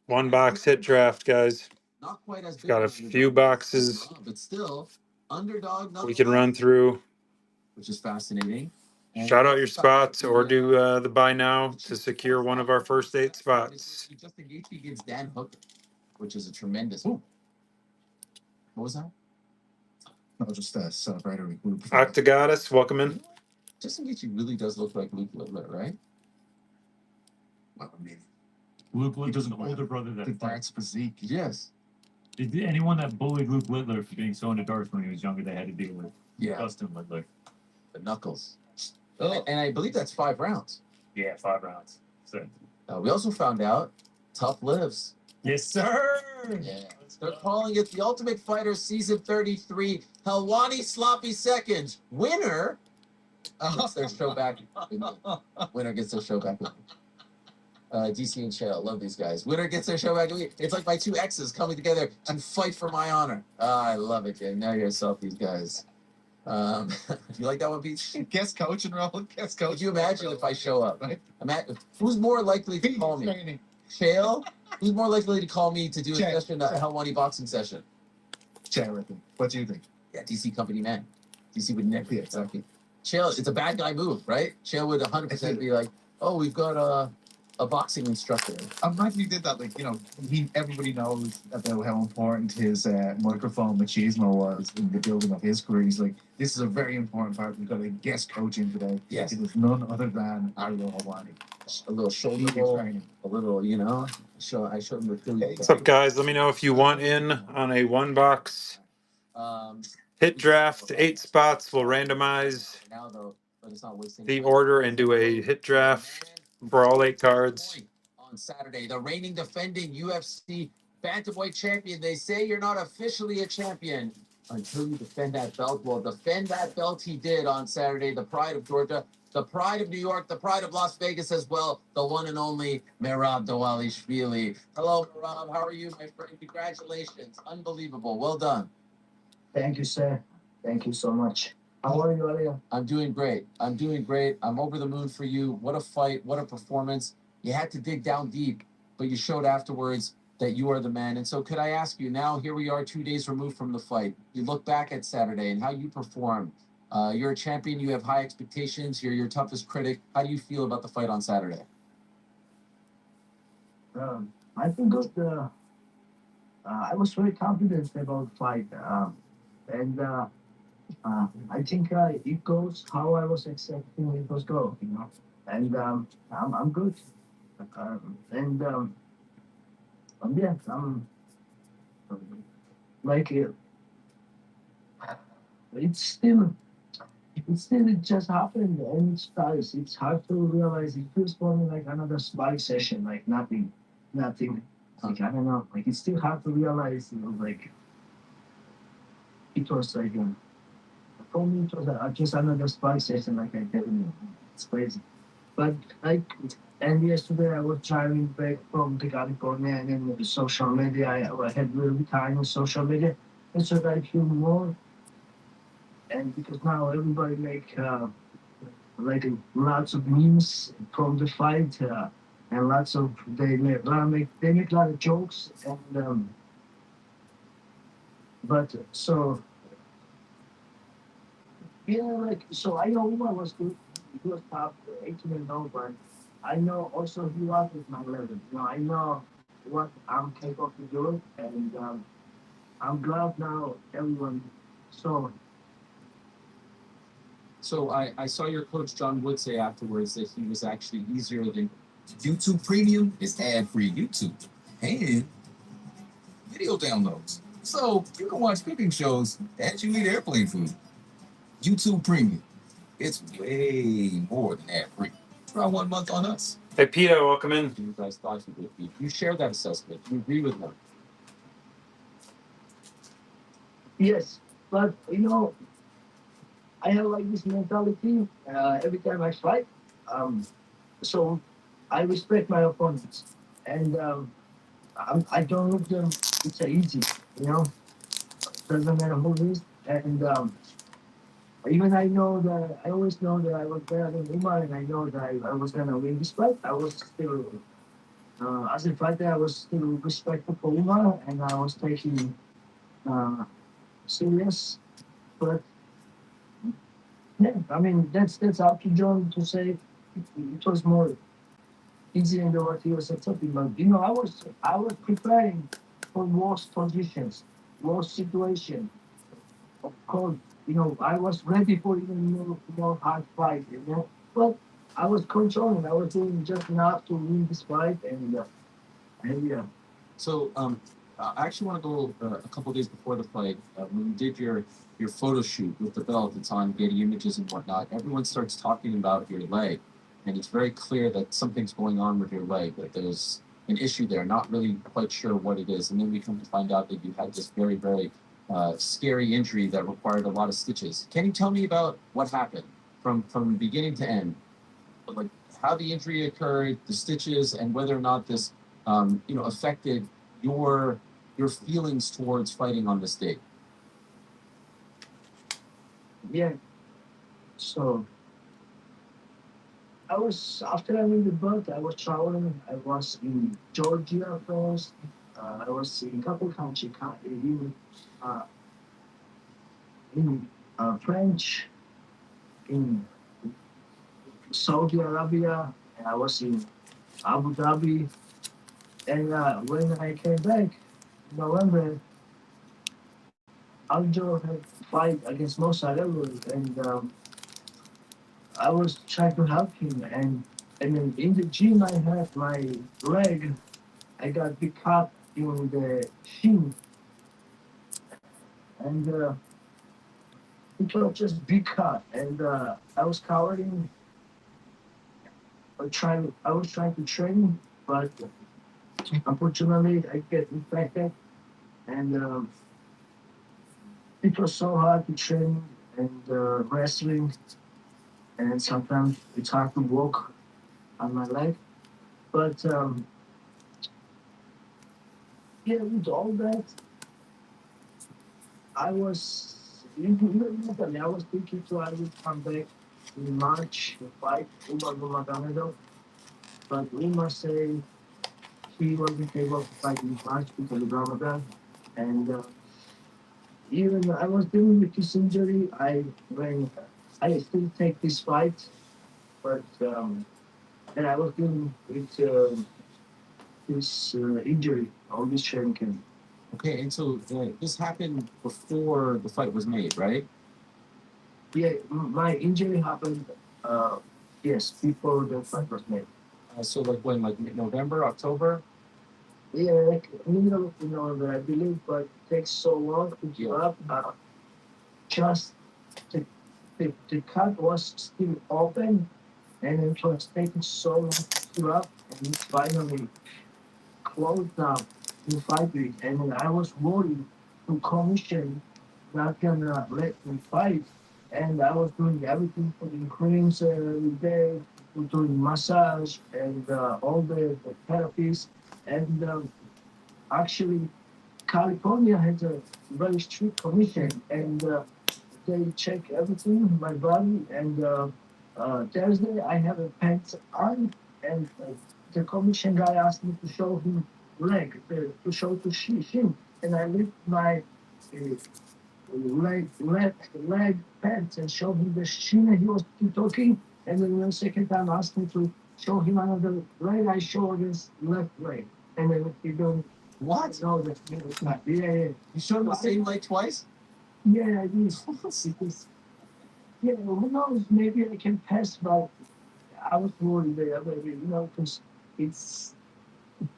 one box hit draft, guys. Not quite as big. Got a few boxes, but still underdog. We can run through, which is fascinating. Shout out your spots or do the buy now to secure one of our first 8 spots. Justin Gaethje gets Dan Hooker, which is a tremendous. What was that? No, just a celebratory group. Octagonis, welcome in. Justin Gaethje really does look like Luke Littler, right? Well, I mean, Luke Littler's an older brother the that darts physique. Yes. Did anyone that bullied Luke Littler for being so into darts when he was younger, they had to deal with Justin Littler. The knuckles. Oh. And I believe that's 5 rounds. Yeah, 5 rounds. So. We also found out Tough lives. Yes, sir. Yeah. They're calling it the Ultimate Fighter Season 33 Helwani Sloppy Seconds. Winner gets their show back. Winner gets their show back. DC and Chael, love these guys. Winner gets their show back. It's like my two exes coming together to fight for my honor. I love it, kid. Now yourself, these guys. You like that one, Pete? Guest coach and Roll. Guest coach. Could you imagine if I show up? Right? Who's more likely to call me? Chael? Who's more likely to call me to do a session, a Hell Money boxing session? Chael, what do you think? Yeah, DC company man. DC would never. Yeah, exactly. Chael, it's a bad guy move, right? Chael would 100% be like, "Oh, we've got a boxing instructor." I'm glad he did that. Like, everybody knows about how important his microphone machismo was in the building of his career. He's like, this is a very important part. We've got a guest coach in today. Yes. It was none other than Ariel Hawani. A little shoulder roll, a little, I showed him the Philly. What's up, guys? Let me know if you want in on a one box hit draft. 8 spots. We'll randomize Now though, but it's not wasting the time. order and do a hit draft for all 8 cards. On Saturday, the reigning defending UFC bantamweight champion. They say you're not officially a champion until you defend that belt. Well, defend that belt he did on Saturday. The pride of Georgia, the pride of New York, the pride of Las Vegas as well. The one and only Merab Dvalishvili. Hello, Merab. How are you, my friend? Congratulations. Unbelievable. Well done. Thank you, sir. Thank you so much. How are you, Alia? I'm doing great. I'm over the moon for you. What a fight. What a performance. You had to dig down deep, but you showed afterwards that you are the man. And so could I ask you now, here we are 2 days removed from the fight. You look back at Saturday and how you performed. You're a champion. You have high expectations. You're your toughest critic. How do you feel about the fight on Saturday? I feel good. I was very confident about the fight. And I think it goes how I was expecting it was go, And I'm good. Yeah, I'm like it just happened and it's hard to realize. It feels for me like another spike session, like nothing. Like I don't know, like it's still hard to realize, like it was like for me it was just another spike session, like I did. It's crazy, but like. And yesterday I was driving back from the California, and then with the social media, I had really time on social media, and so I feel more. And because now everybody make like lots of memes from the fight, and they make a lot of jokes, and but so yeah, like so I know Uma was good. He was top 18-0, but I know also he was with my level. I know what I'm capable to do, and I'm glad now everyone saw. So I saw your coach John Wood say afterwards that he was actually easier than YouTube Premium is ad-free YouTube and video downloads. So you can watch cooking shows as you eat airplane food. YouTube Premium. It's way more than ad-free. Try 1 month on us. Hey, Peter, welcome in. You guys thought you would be. You share that assessment. You agree with them. Yes, but I have like this mentality every time I fight. So I respect my opponents, and I don't look them. It's easy, Doesn't matter who it is, and even I always know that I was better than Umar, and I know that I was gonna win this fight. I was still, as a fighter, I was still respectful for Umar, and I was taking serious, but. Yeah, I mean that's up to John to say. It was more easy than what he was accepting. But I was preparing for worst positions, worst situation. Of course, I was ready for even more hard fight. But I was controlling. I was doing just enough to win this fight, and yeah. So I actually want to go a couple days before the fight. When you did your photo shoot with the belt, it's on Getty Images and whatnot. Everyone starts talking about your leg, and it's very clear that something's going on with your leg. That there's an issue there. Not really quite sure what it is, and then we come to find out that you had this very, very scary injury that required a lot of stitches. Can you tell me about what happened from beginning to end? Like how the injury occurred, the stitches, and whether or not this, affected your feelings towards fighting on this date. Yeah. So I was after I win the belt, I was traveling. I was in Georgia first. I was in a couple countries, uh, in French, in Saudi Arabia, and I was in Abu Dhabi. And when I came back in November, Aljo had fight against Mo Salah, and I was trying to help him. And then in the gym, I had my leg. I got big cut in the shin, and it was just big cut. And I was covering. I was trying to train, but unfortunately, I get infected, and it was so hard to train and wrestling, and sometimes it's hard to walk on my leg. But yeah, with all that, I was mentally, I was thinking I would come back in March to fight Umar Nurmagomedov, but Umar said he wasn't able to fight in March because of Ramadan, and even I was dealing with this injury. I still take this fight, but and I was dealing with this injury, all this training camp. Okay, and so this happened before the fight was made, right? Yeah, my injury happened. Yes, before the fight was made. So like when, like November, October? Yeah, like middle of November, I believe, but it takes so long to give up. Just the cut was still open, and it was taking so long to heal up, and it finally closed down in 5 weeks. And then I was worried the commission not gonna let me fight, and I was doing everything for the creams every day, doing massage and all the therapies, and actually California has a very strict commission, and they check everything, my body, and Thursday I have a pants on, and the commission guy asked me to show him leg, to show to shin, and I lift my leg pants and show him the shin, and he was still talking, and then the second time asked me to show him another leg, I show his left leg, and then he don't. What? No, that's not. Yeah. You showed him the same leg twice? Yeah, I did. Because, yeah, who knows? Maybe I can pass, but I was worried there, maybe, because it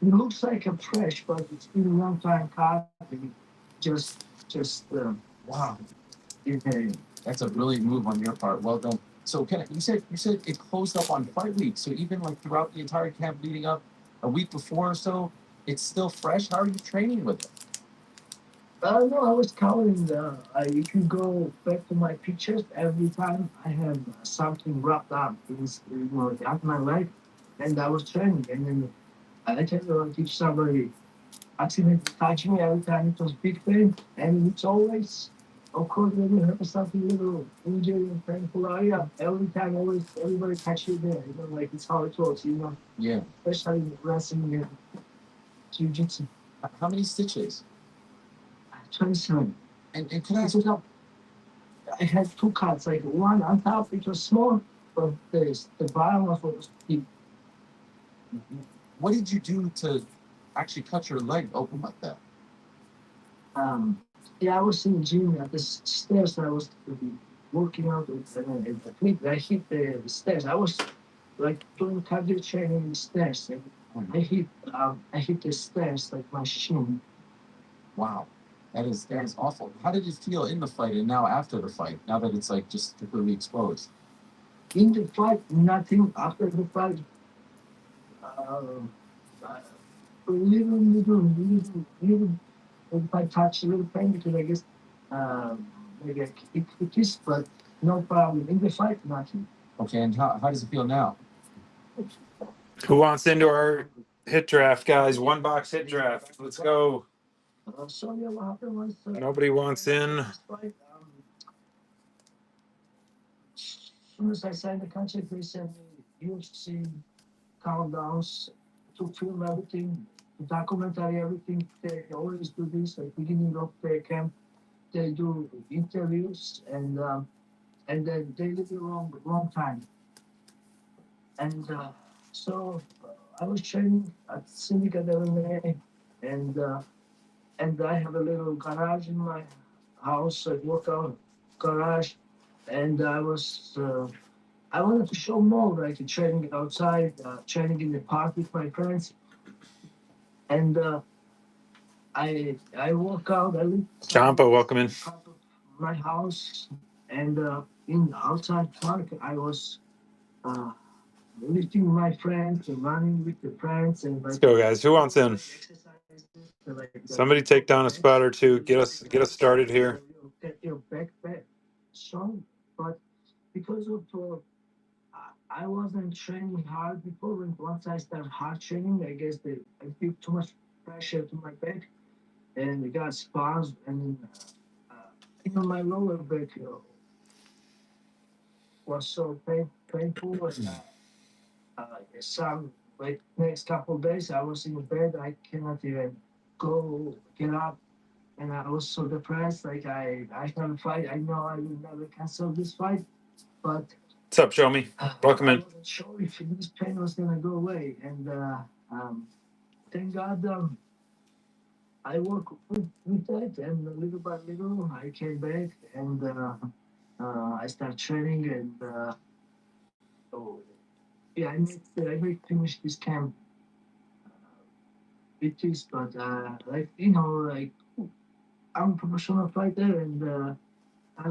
looks like a fresh, but it's been a long time cutting. Wow. Yeah. That's a brilliant move on your part. Well done. So you said it closed up on fight week. So even like throughout the entire camp leading up, a week before or so, it's still fresh. How are you training with it? No, I was counting. You can go back to my pictures. Every time I have something wrapped up at my leg, and I was training. And then I tell you, if somebody accidentally touch me, every time it was big pain, and it's always, of course, when you have something little injury and painful area, every time, always everybody touch you there. Like it's how it works. Yeah. Especially wrestling and jiu-jitsu. How many stitches? 27. And can I ask you, I had two cuts, like one on top, it was small, but the bottom was big. What did you do to actually cut your leg open like that? Yeah, I was in the gym at the stairs. I was working out with I hit the stairs. I was like doing cardio training in the stairs. And I hit the stairs like my shin. Wow. That is awful. How did it feel in the fight and now after the fight? Now that it's like just completely exposed. In the fight, nothing. After the fight, little. If I touch a little pain because I guess maybe it is, but no problem. In the fight, nothing. Okay, and how does it feel now? Who wants into our hit draft, guys? 1 box hit draft. Let's go. So yeah, what happened was Nobody wants in. as soon as I signed the contract, they sent me UFC countdowns to film everything, to documentary everything. They always do this at the beginning of the camp. They do interviews and then they leave you wrong time. And so I was training at Syndicate MMA, and I have a little garage in my house, a workout garage, and I wanted to show more, like training outside, training in the park with my friends, and I work out. I live Champa, welcome in. out of my house, and in the outside park, I was lifting my friends and running with the friends, and Let's like go, guys. Who wants in? exercises, like Somebody take down a spot or two. Get us started here. get your back strong, but because of I wasn't training hard before. When once I started hard training, I guess I put too much pressure to my back, and it got spasms, and my lower back was so painful. And, some like next couple of days, I was in bed. I cannot even get up, and I was so depressed. Like I can't fight. I know I will never cancel this fight, but What's up, Show Me? Welcome I in. wasn't sure if this pain was gonna go away, and thank God I worked with that, and little by little I came back, and I started training, and so yeah, I may finish this camp with this, but like like I'm a professional fighter, and I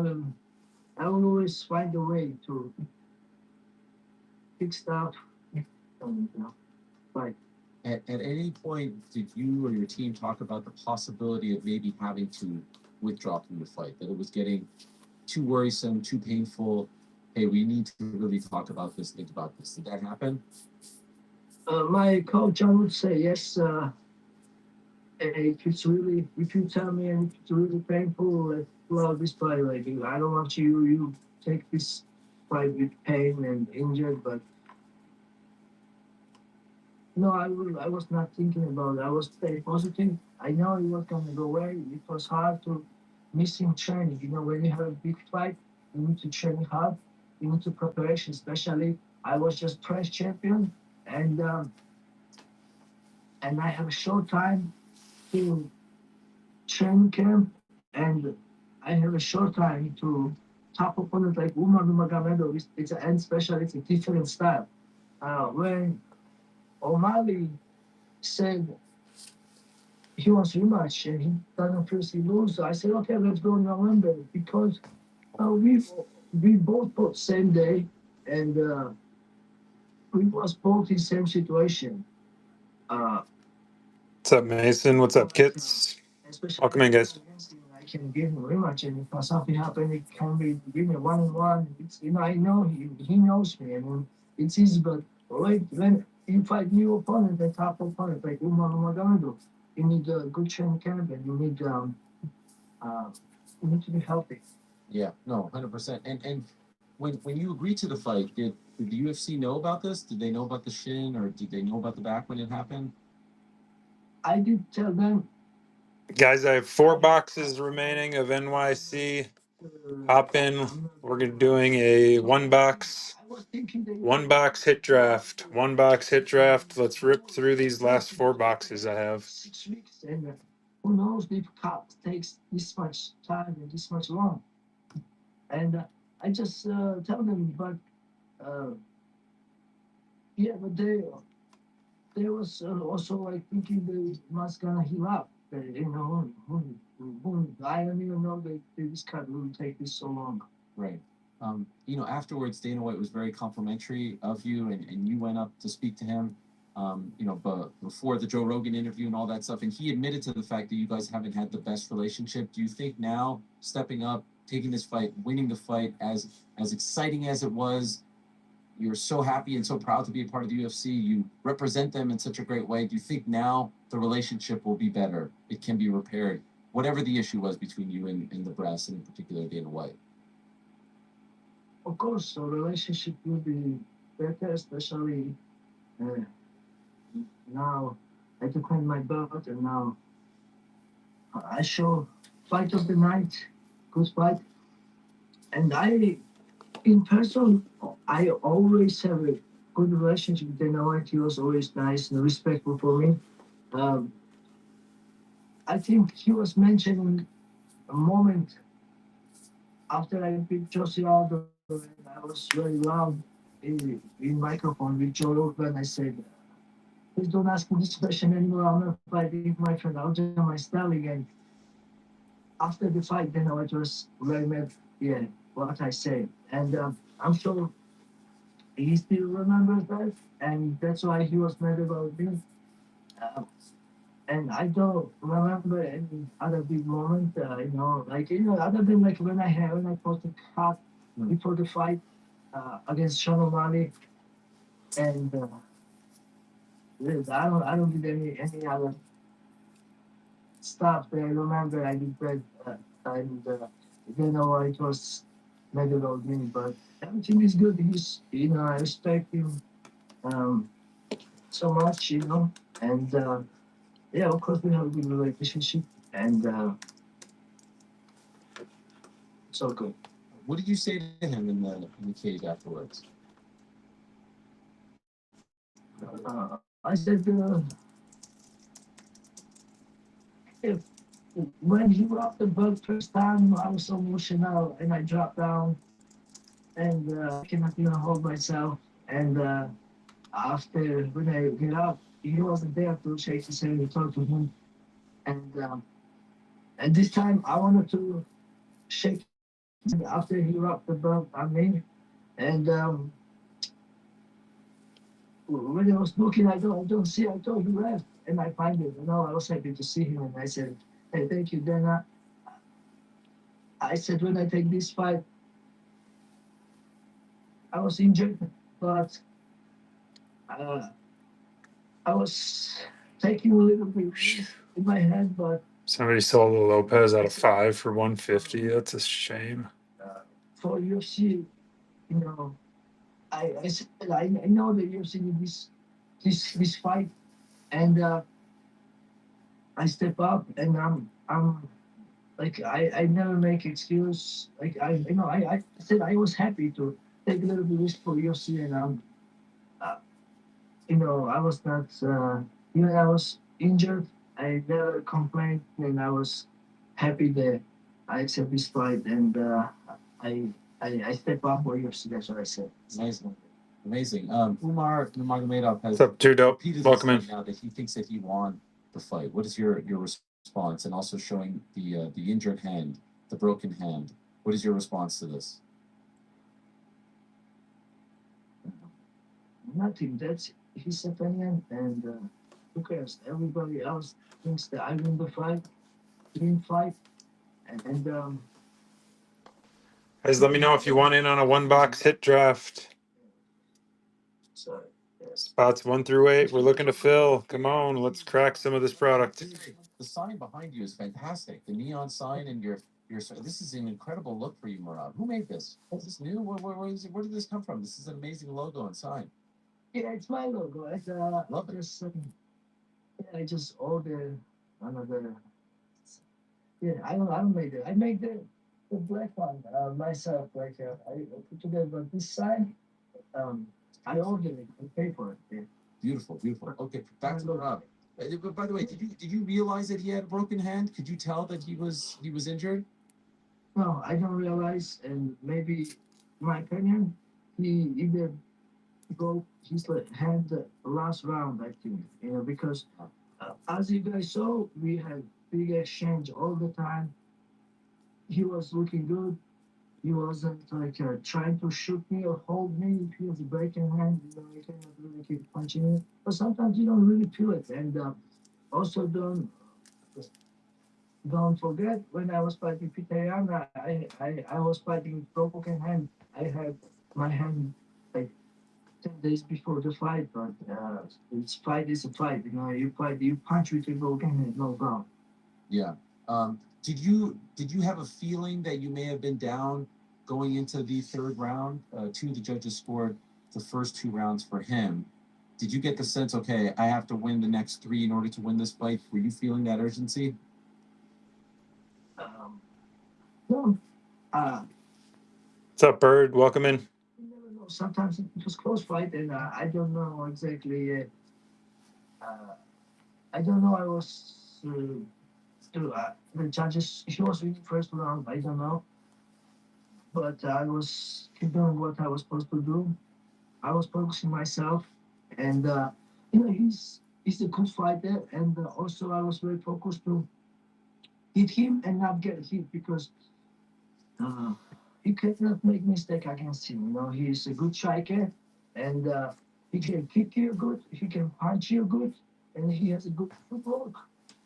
will always find a way to fix stuff, and fight. At any point, did you or your team talk about the possibility of maybe having to withdraw from the fight? That it was getting too worrisome, too painful? Hey, we need to really talk about this, think about this. Did that happen? My coach, I would say yes. If you tell me and if it's really painful, like, well, this fight, like, I don't want you take this fight with pain and injured, but no, I was not thinking about it. I was very positive. I know it was gonna go away. It was hard to missing training. When you have a big fight, you need to train hard. You need to preparation, especially. I was just press champion, and I have a short time to training camp, and I have a short time to top opponent like Umar Nurmagomedov. And special. It's a different style. When O'Malley said he wants rematch and he doesn't first lose, I said, okay, let's go in November, because we both fought same day, and we was both in same situation. What's up, Mason? What's up, Kits? Welcome in, guys. I can give him a rematch, and if something happens, it can be give me 1-on-1. I know he knows me, and it's easy. But when you fight new opponent, the top opponent like Umar Nurmagomedov, you need a good training camp, and you need to be healthy. Yeah, no, 100%. And when you agreed to the fight, did the UFC know about this? Did they know about the shin, or did they know about the back when it happened? I did tell them. Guys, I have 4 boxes remaining of NYC. Hop in. We're doing a 1 box hit draft. 1 box hit draft. Let's rip through these last 4 boxes I have. 6 weeks, and who knows if cut takes this much time and this much long. And I just tell them, but yeah, but they was also like thinking they must gonna heal up. I don't even know that this cut will take this so long. Right. Afterwards, Dana White was very complimentary of you, and you went up to speak to him, but before the Joe Rogan interview and all that stuff, and he admitted to the fact that you guys haven't had the best relationship. Do you think now, stepping up, taking this fight, winning the fight, as exciting as it was, you're so happy and so proud to be a part of the UFC. You represent them in such a great way. Do you think now the relationship will be better? It can be repaired, whatever the issue was between you and the brass, and in particular Dana White. Of course, the relationship will be better, especially now I defend my belt, and now I show fight of the night, good fight. And in person, I always have a good relationship with Dana White. He was always nice and respectful for me. I think he was mentioning a moment after I beat Jose Aldo, and I was very loud in microphone with Joe Rogan. I said, please don't ask me this question anymore. I'm not fighting my friend. I'll just my style again. After the fight, then I was very mad. Yeah, what I said, and I'm sure he still remembers that, and that's why he was mad about me. And I don't remember any other big moment, other than like when I posted cut before the fight against Sean O'Malley, and I don't did any other stuff that I remember. I did that, and it was mad about me, but everything is good. I respect him so much, and yeah, of course we have a good relationship, and it's all good. What did you say to him in the cage afterwards? I said, if when he rocked the boat first time, I was so emotional, and I dropped down, and I cannot even hold myself. And after when I get up, he wasn't there to shake his hand and talk to him. And this time I wanted to shake his hand after he rocked the boat on me. And when I was looking, I don't see. I thought he left, and I find it. I was happy to see him, and I said, "Hey, thank you, Dana." I said, when I take this fight, I was injured, but I was taking a little bit in my head, but Somebody sold Lopez out of 5 for 150. That's a shame. For UFC, I know that UFC need this fight, and I step up, and I'm like I never make excuse. Like I said I was happy to take a little bit risk for UFC, and uh, I was not even I was injured. I never complained, and I was happy that I accept this fight, and I step up for UFC. That's what I said. Amazing. Umar Nurmagomedov has What's up, Too Dope? repeatedly Welcome in. said now that he thinks that he won the fight. What is your response? And also showing the injured hand, the broken hand. What is your response to this? Nothing. That's his opinion, and who cares? Everybody else thinks that I win the fight, didn't fight, and Guys, let me know if you want in on a 1-box hit draft. so Spots 1 through 8. We're looking to fill. Come on, let's crack some of this product. The sign behind you is fantastic. The neon sign and your this is an incredible look for you, Murad. Who made this? Is this new? Where did this come from? This is an amazing logo and sign. yeah, it's my logo. Love it. I just ordered another. Yeah, I don't make it. I make the black one myself. Like I put together, but this sign, I ordered it. I pay for it. Yeah. Beautiful. Okay, back to Murad. But by the way, did you realize that he had a broken hand? Could you tell that he was injured? No, I don't realize, and maybe, in my opinion, he either broke his hand the last round. I think, because as you guys saw, we had big exchange all the time. He was looking good. He wasn't like trying to shoot me or hold me. If he was breaking hand, you cannot really keep punching it. But sometimes you don't really feel it, and also don't forget when I was fighting Pitayama, I was fighting with broken hand. I had my hand like days before the fight, but it's fight is a fight. You know, you fight, you punch with your goal game, no problem. Yeah. Did you have a feeling that you may have been down going into the third round? Two of the judges scored the first 2 rounds for him. Did you get the sense, okay, I have to win the next 3 in order to win this fight? Were you feeling that urgency? No, What's up, Bird? Welcome in. you never know. Sometimes it was close fight, and I don't know exactly. I don't know. I was the judges. He was winning first round. I don't know, but I was doing what I was supposed to do. I was focusing myself, and you know he's a good fighter, and also I was very focused to hit him and not get hit because you cannot make mistake against him. You know he's a good striker, and he can kick you good, he can punch you good, and he has a good footwork,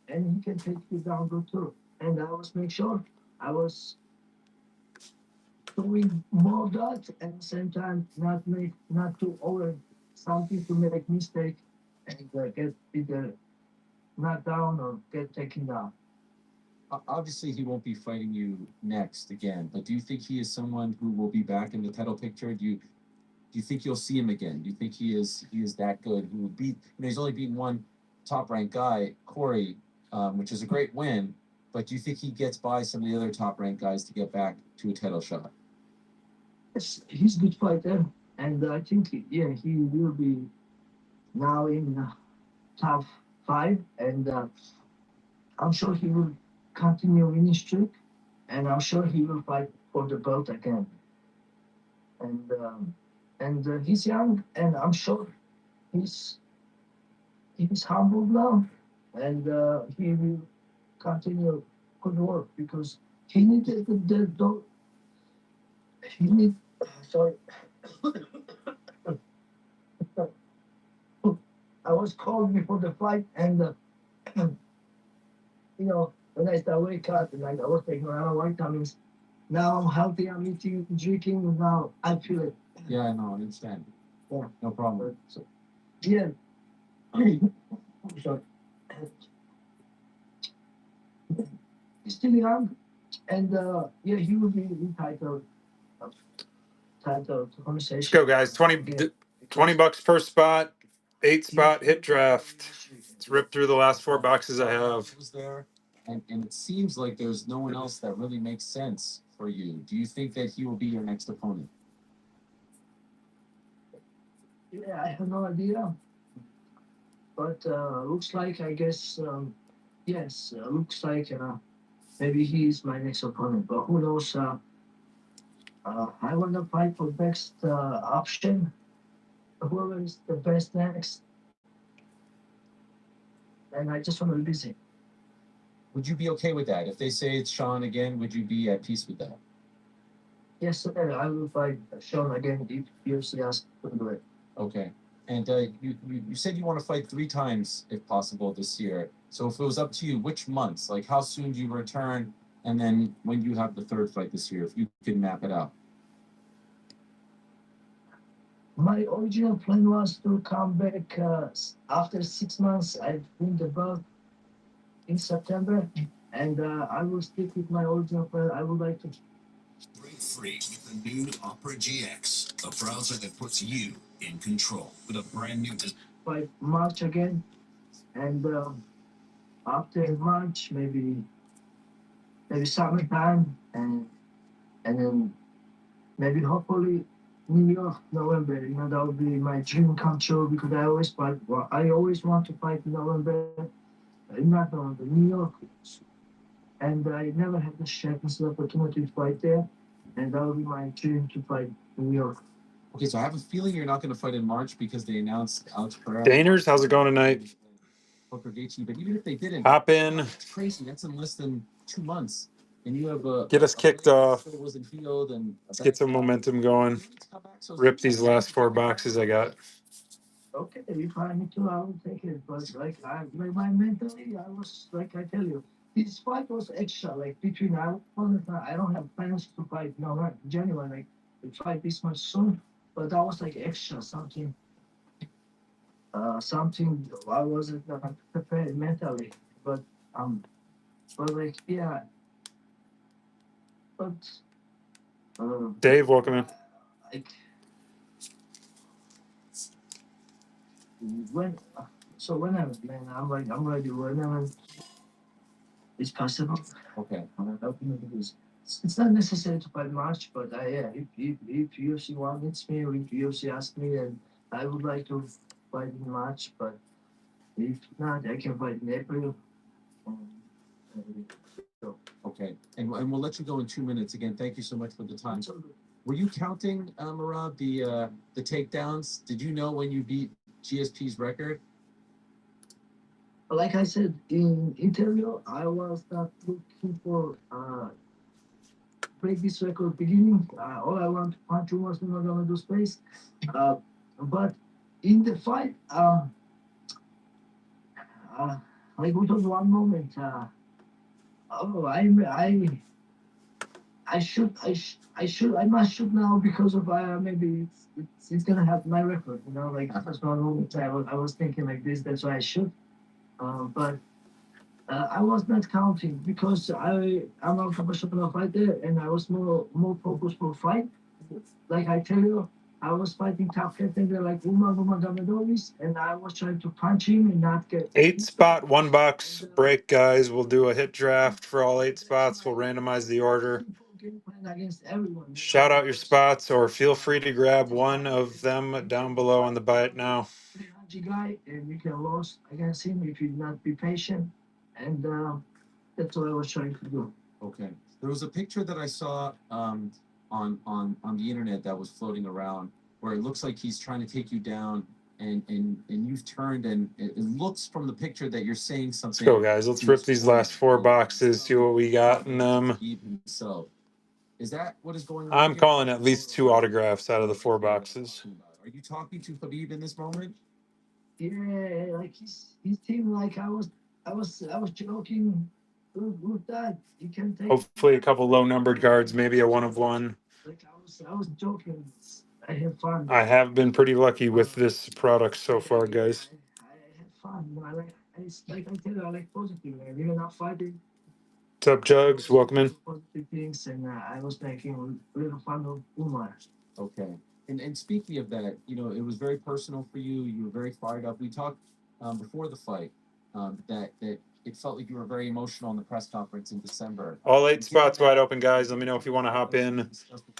and he can take you down good too. And I was make sure I was doing more that and at the same time not to over something to make mistake and get either knocked down or get taken down. Obviously, he won't be fighting you next again, but do you think he is someone who will be back in the title picture? Do you think you'll see him again? Do you think he is that good? Who will beat? You know, he's only beaten one top ranked guy, Corey, which is a great win. But do you think he gets by some of the other top ranked guys to get back to a title shot? Yes, he's a good fighter, and I think he will be now in top 5, and I'm sure he will continue winning streak, and I'm sure he will fight for the belt again. And he's young, and I'm sure he's humble now, and he will continue good work because he needed the he need sorry. I was called before the fight, and you know when I start wake up and I was taking around vitamins. Now I'm healthy. I'm eating, drinking. Now I feel it. Yeah, I know. I understand. Yeah, No problem. so, yeah. Sorry. He's still young, and yeah, he will be entitled conversation. Let's go, guys. 20 bucks per spot, 8 spot hit draft. Let's rip through the last 4 boxes I have. Was there, and it seems like there's no one else that really makes sense for you. Do you think that he will be your next opponent? Yeah, I have no idea, but looks like I guess yes, looks like maybe he is my next opponent. But who knows? I want to fight for best option. Whoever is the best next, and I just want to be busy. Would you be okay with that? If they say it's Sean again, would you be at peace with that? Yes, sir, I will fight Sean again if UFC asks to do it. Okay. And you said you want to fight 3 times if possible this year. So if it was up to you, which months? Like how soon do you return? And then when do you have the 3rd fight this year? If you could map it out. My original plan was to come back after 6 months. I win the belt in September, and I will stick with my original plan. I would like to break free with the new Opera GX, a browser that puts you in control with a brand new by March again, and after March maybe summertime, and then maybe hopefully New York November. You know that would be my dream come true because I always fight. Well, I always want to fight in November, not November, New York, and I never had the chance and opportunity to fight there, and that would be my dream to fight New York. Okay, so I have a feeling you're not going to fight in March because they announced Alex Pereira. Daners, how's it going tonight? But even if they didn't, hop in. It's crazy. That's in less than 2 months, and you have Get us kicked off. Wasn't healed, and Let's get some momentum going. Rip these last 4 boxes I got. Okay, if I need to, I will take it. But like my mentally, I was like I tell you, this fight was extra. Like between I don't have plans to fight. No, not January. Like to fight this much soon, but that was like extra something. something I wasn't prepared mentally. But like yeah, but Dave, welcome in. like when whenever, man, I'm ready whenever it's possible. Okay. It's not necessary to fight much, but yeah, if UFC wants me or if UFC asks me, and I would like to fight in March, but if not, I can fight in April. Okay, and we'll let you go in 2 minutes. Again, thank you so much for the time. Were you counting, Murad, the takedowns? Did you know when you beat GSP's record? Like I said in interview, I was not looking for break this record beginning. All I want to punch you was not gonna do space. But in the fight, like we told one moment, I must shoot now because of maybe it's gonna have my record, you know, like first one moment I was thinking like this, that's why I shoot. But I was not counting because I'm a professional fighter and I was more focused for fight. Like I tell you, I was fighting top contender like Umar Nurmagomedov, and I was trying to punch him and not get 8 spot, $1 break, guys. We'll do a hit draft for all 8 spots. We'll randomize the order. against everyone. Shout out your spots or feel free to grab one of them down below on the buy it now. Guy, and you can lose against him if you not be patient, and that's what I was trying to do. Okay. There was a picture that I saw on the internet that was floating around where it looks like he's trying to take you down, and you've turned, and it looks from the picture that you're saying something. Let's go, guys. Let's rip these last 4 boxes, see what we got in them. So, is that what is going on? I'm calling at least 2 autographs out of the 4 boxes. Are you talking to Khabib in this moment? Yeah, like his team, like I was joking with that. You can take. Hopefully a couple low numbered cards, maybe a 1 of 1. Like I was joking. I had fun. I have been pretty lucky with this product so far, guys. I had fun. Like I tell you, I like positive. Man. Even not fighting. What's up, Jugs? Welcome in. Positive things, and I was making a little fun of Umar. Okay. And speaking of that, you know, it was very personal for you. You were very fired up. We talked before the fight that it felt like you were very emotional in the press conference in December. All 8 spots wide open, guys. Let me know if you want to hop in.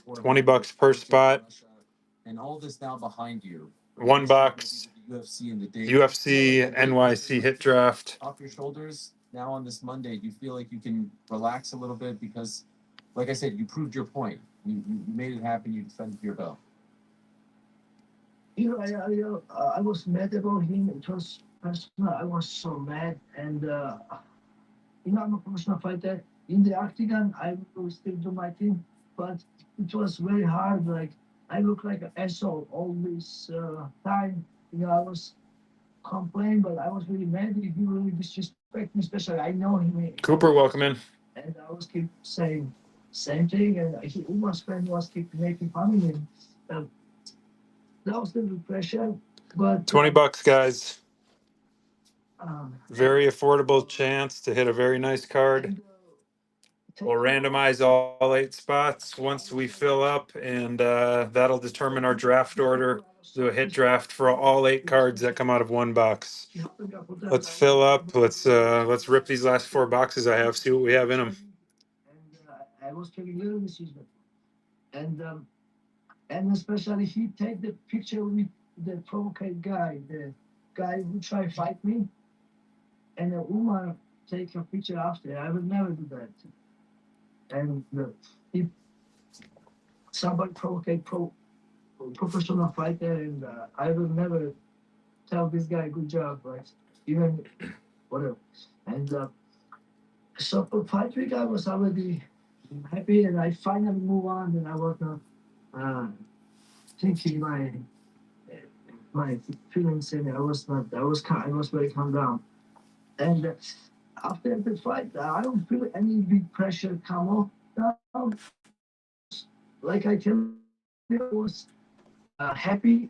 $20 per spot. And all this now behind you. $1. UFC NYC Hit Draft. Off your shoulders now on this Monday. Do you feel like you can relax a little bit because, like I said, you proved your point. You made it happen. You defended your belt. You know, I was mad about him. It was personal. I was so mad, and you know, I'm a professional fighter. In the octagon, I will still do my thing, but it was very hard. Like I look like an asshole all this time. You know, I was complaining, but I was really mad. He really disrespect me, especially I know him. Cooper, welcome in. And I was keep saying same thing, and Umar's friend was keep making fun of me. That was the pressure, but $20, guys. Very affordable chance to hit a very nice card. We'll randomize all 8 spots once we fill up, and that'll determine our draft order. Do a hit draft for all 8 cards that come out of 1 box. Let's fill up. Let's rip these last 4 boxes I have. See what we have in them. And I was taking little decision, and especially he take the picture with the provocate guy, the guy who try to fight me, and Umar take a picture after. I would never do that. And if somebody provocate professional fighter, and I will never tell this guy good job, right? Even whatever. And so for fight week, I was already happy, and I finally move on, and I was not thinking my feelings, and I was very calm down. And after the fight, I don't feel any big pressure come off now. Like I tell you, I was happy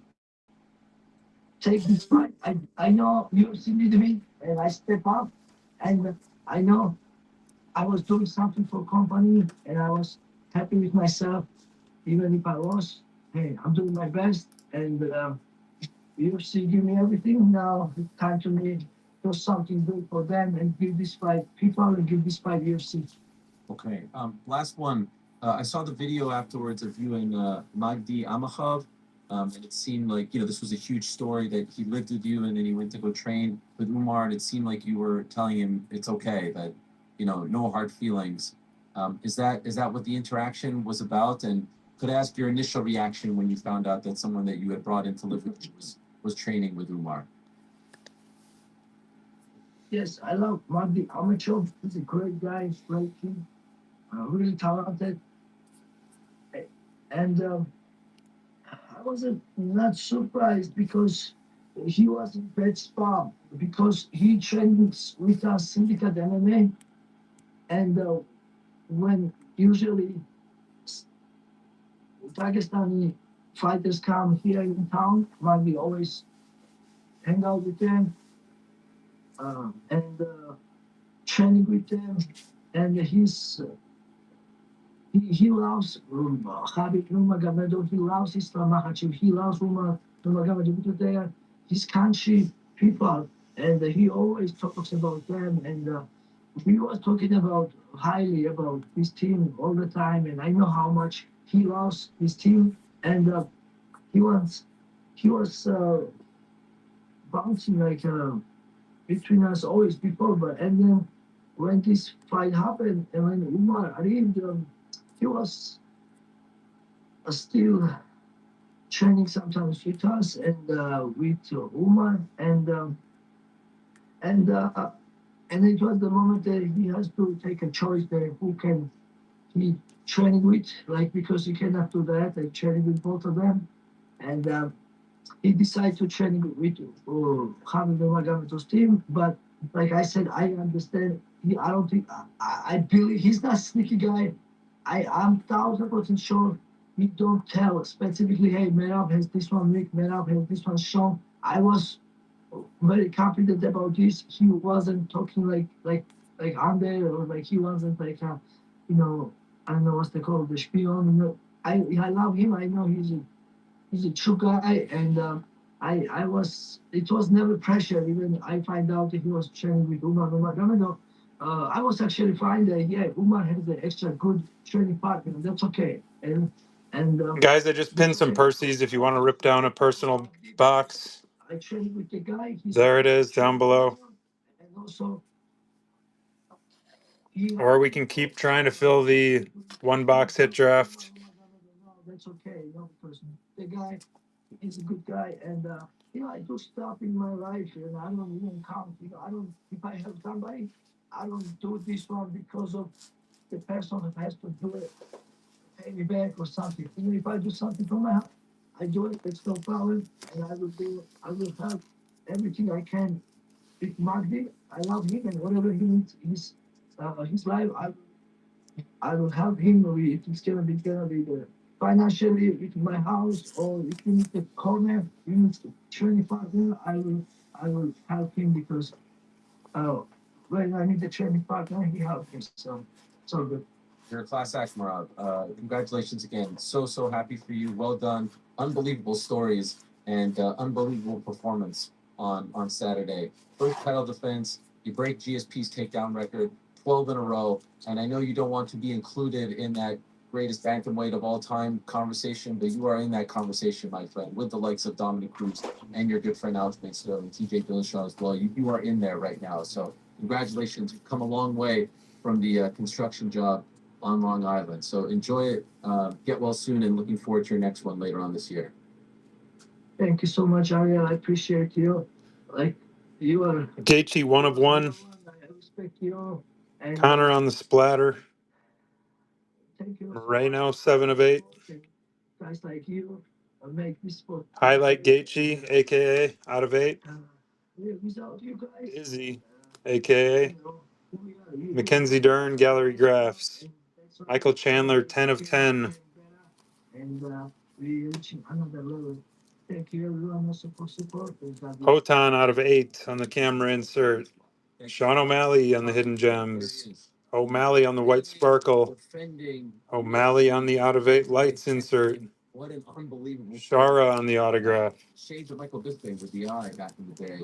take this fight. I know UFC need me, and I step up, and I know I was doing something for company, and I was happy with myself, even if I lost. Hey, I'm doing my best, and UFC give me everything. Now it's time to me do something good for them and give this fight people and give this fight UFC. Okay. Last one. I saw the video afterwards of you and Magdi Amakhov, and it seemed like this was a huge story that he lived with you, and then he went to go train with Umar, and it seemed like you were telling him it's okay, that no hard feelings. Is that what the interaction was about? And could I ask your initial reaction when you found out that someone that you had brought in to live with you was training with Umar? Yes, I love Magdi Amakhov. He's a great guy, great kid, really talented, and I wasn't not surprised because he was in bad spot because he trained with us syndicate MMA, and when usually Pakistani fighters come here in town, Magdi always hang out with them and training with them, and he loves Khabib Nurmagomedov. He loves Islam Makhachev. He loves Nurmagomedov. They are his country people, and he always talks about them. And we were talking about highly about his team all the time. And I know how much he loves his team. And he was bouncing like between us always before. But and then when this fight happened, and when Umar arrived, he was still training sometimes with us and with Umar, and and it was the moment that he has to take a choice there who can he training with, like because he cannot do that, like training with both of them, and he decided to train with Khabib Nurmagomedov's team. But like I said, I understand. I don't think I believe he's not a sneaky guy. I'm 1,000% sure he don't tell specifically. Hey, Merab has this one week. Merab has this one shown. I was very confident about this. He wasn't talking like I'm there or like he wasn't like I don't know what's they call the spion. I love him. I know he's a true guy, and I was it was never pressure. Even I find out that he was training with Umar Nurmagomedov. I was actually fine that Umar has an extra good training partner. That's okay. And Guys, I just pinned some Percy's if you want to rip down a personal box. I trained with the guy. There it is down below. And also, Or we can keep trying to fill the one box hit draft. that's okay, because the guy is a good guy, and I do stuff in my life, and I don't even count. I don't. If I have somebody, I don't do this one because of the person that has to do it, pay me back or something. Even if I do something for my house, I do it. It's no problem, and I will do. I will help everything I can with Magdi. I love him, and whatever he needs, his life, I will help him with. It's gonna be the financially with my house, or if you need the corner, you need the training partner. I will help him because when I need the training partner, he helps me. So good. You're a class act, Marab. Congratulations again. So happy for you. Well done. Unbelievable stories and unbelievable performance on Saturday. First title defense. You break GSP's takedown record, 12 in a row. And I know you don't want to be included in that greatest bantamweight of all time conversation, but you are in that conversation, my friend, with the likes of Dominic Cruz and your good friend Aljamain Sterling, TJ Dillashaw as well. You are in there right now. So congratulations. You've come a long way from the construction job on Long Island. So enjoy it. Get well soon, and looking forward to your next one later on this year. Thank you so much, Ariel. I appreciate you. Like you are. Gaethje 1 of 1. I respect you. And Connor on the splatter. thank you. Moreno 7 of 8. Guys like you make this sport. Highlight Gaethje, aka out of 8. Without you guys, Izzy, aka Mackenzie Dern, Gallery Graphs. Michael Chandler 10 of 10. and we reaching another level. Thank you, everyone, for support. Hotan out of 8 on the camera insert. Sean O'Malley on the hidden gems. O'Malley on the white sparkle. O'Malley on the out of 8 lights insert. What an unbelievable Shara on the autograph. shades of Michael Bisping with the eye back in the day.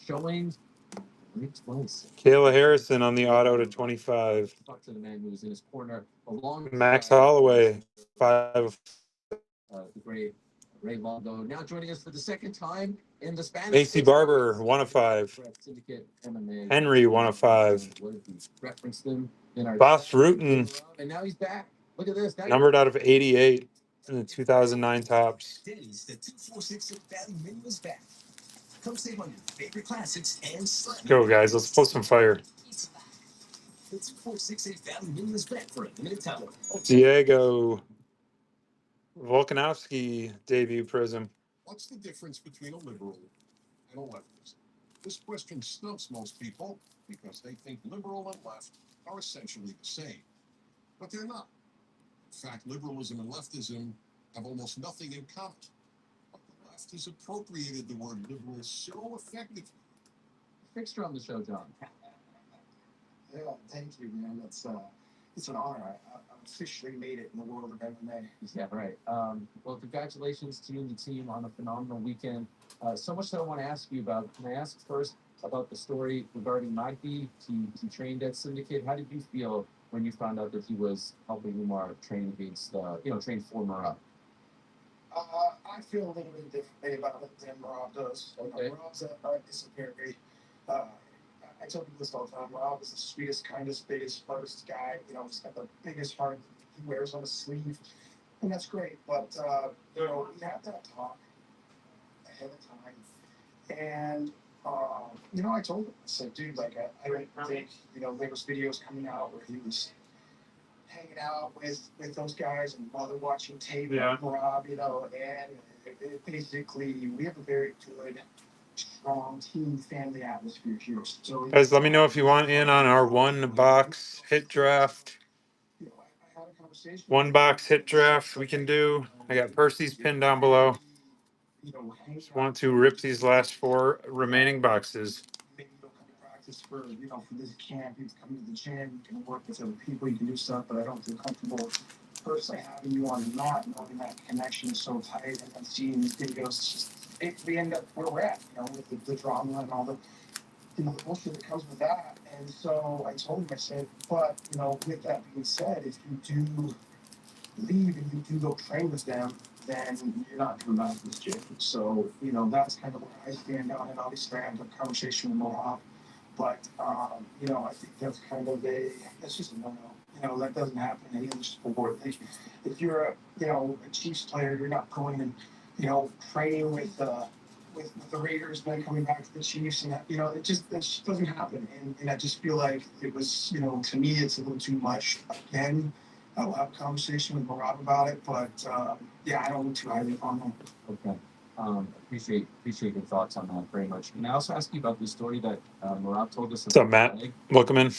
Showing twice. Kayla Harrison on the auto to 25. Talk to the man who was in his corner along Max Holloway, 5. The great Ray Longo. Now joining us for the second time in the Spanish. AC Barber, 1 of 5. Syndicate MMA. Henry, 1 of 5. Referenced them in our Boss Rutan, and now he's back. Look at this. Now numbered out of 88 in the 2009 tops. Denny's, the 246 value menu is back. Come save on your favorite classics and slap. Let's go, guys. Let's pull some fire. The 2468 value menu is back for a limited time. Diego Volkanovski debut prism. What's the difference between a liberal and a leftist? This question stumps most people because they think liberal and left are essentially the same. But they're not. In fact, liberalism and leftism have almost nothing in common. But the left has appropriated the word liberal so effectively. Fixture on the show, John. Yeah, thank you, man. It's an honor. I've officially made it in the world of MMA. Yeah, right. Well, congratulations to you and the team on a phenomenal weekend. So much that I want to ask you about. Can I ask first about the story regarding Magdi? He trained at Syndicate. How did you feel when you found out that he was helping Umar train against, train for Murad? I feel a little bit differently about it than Rob does. Okay. Rob's a disciplinary. I tell people this all the time. Rob is the sweetest, kindest, biggest, hardest guy. He's got the biggest heart he wears on his sleeve, and that's great. But we have that talk ahead of time, and I told him, I said, dude, like I don't think there was videos coming out where he was hanging out with those guys and while they're watching tape on Rob, and basically we have a very good, strong team family atmosphere here. So Guys, let me know if you want in on our 1-box hit draft. I had a conversation. 1-box hit draft we can do. I got Percy's pinned down below. Just want to rip these last 4 remaining boxes. Maybe you'll come to practice for this camp. You can come to the gym. You can work with other people. You can do stuff, but I don't feel comfortable personally having you on the mat, knowing that connection is so tight, and seeing these videos. We end up where we're at, with the drama and all the bullshit that comes with that. And so I told him, I said, but with that being said, if you do leave and you do go train with them, then you're not coming back to this gym. So, that's kind of where I stand on it. Obviously, I had a conversation with Mohawk, but, I think that's kind of that's just a no-no. That doesn't happen in any other sport. If you're a Chiefs player, you're not going and, training with the Raiders, then coming back to the Chiefs, and that just doesn't happen. And I just feel like it was, to me, it's a little too much. Again, I'll have a conversation with Marab about it, but I don't look too highly on them. Okay. Appreciate your thoughts on that very much. Can I also ask you about the story that Marab told us? What's up, Matt? Welcome in.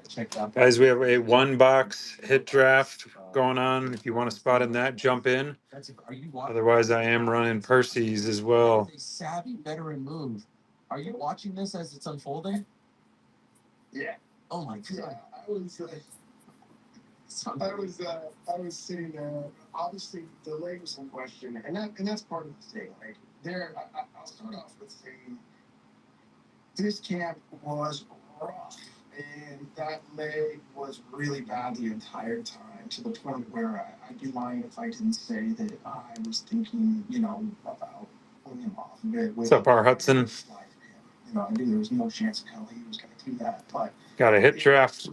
Check that. Guys, we have a 1-box hit draft going on. If you want a spot in that, jump in. Otherwise, I am running Percy's as well. A savvy veteran move. Are you watching this as it's unfolding? Yeah. Oh my god. Yeah, I was sitting there. Obviously, the leg was in question, and that's part of the thing. Like I'll start off with saying this camp was rough, and that leg was really bad the entire time, to the point where I'd be lying if I didn't say that I was thinking, about pulling him off of it. What's up, R. Hudson? I knew there was no chance in hell he was going to do that, but got a hit draft.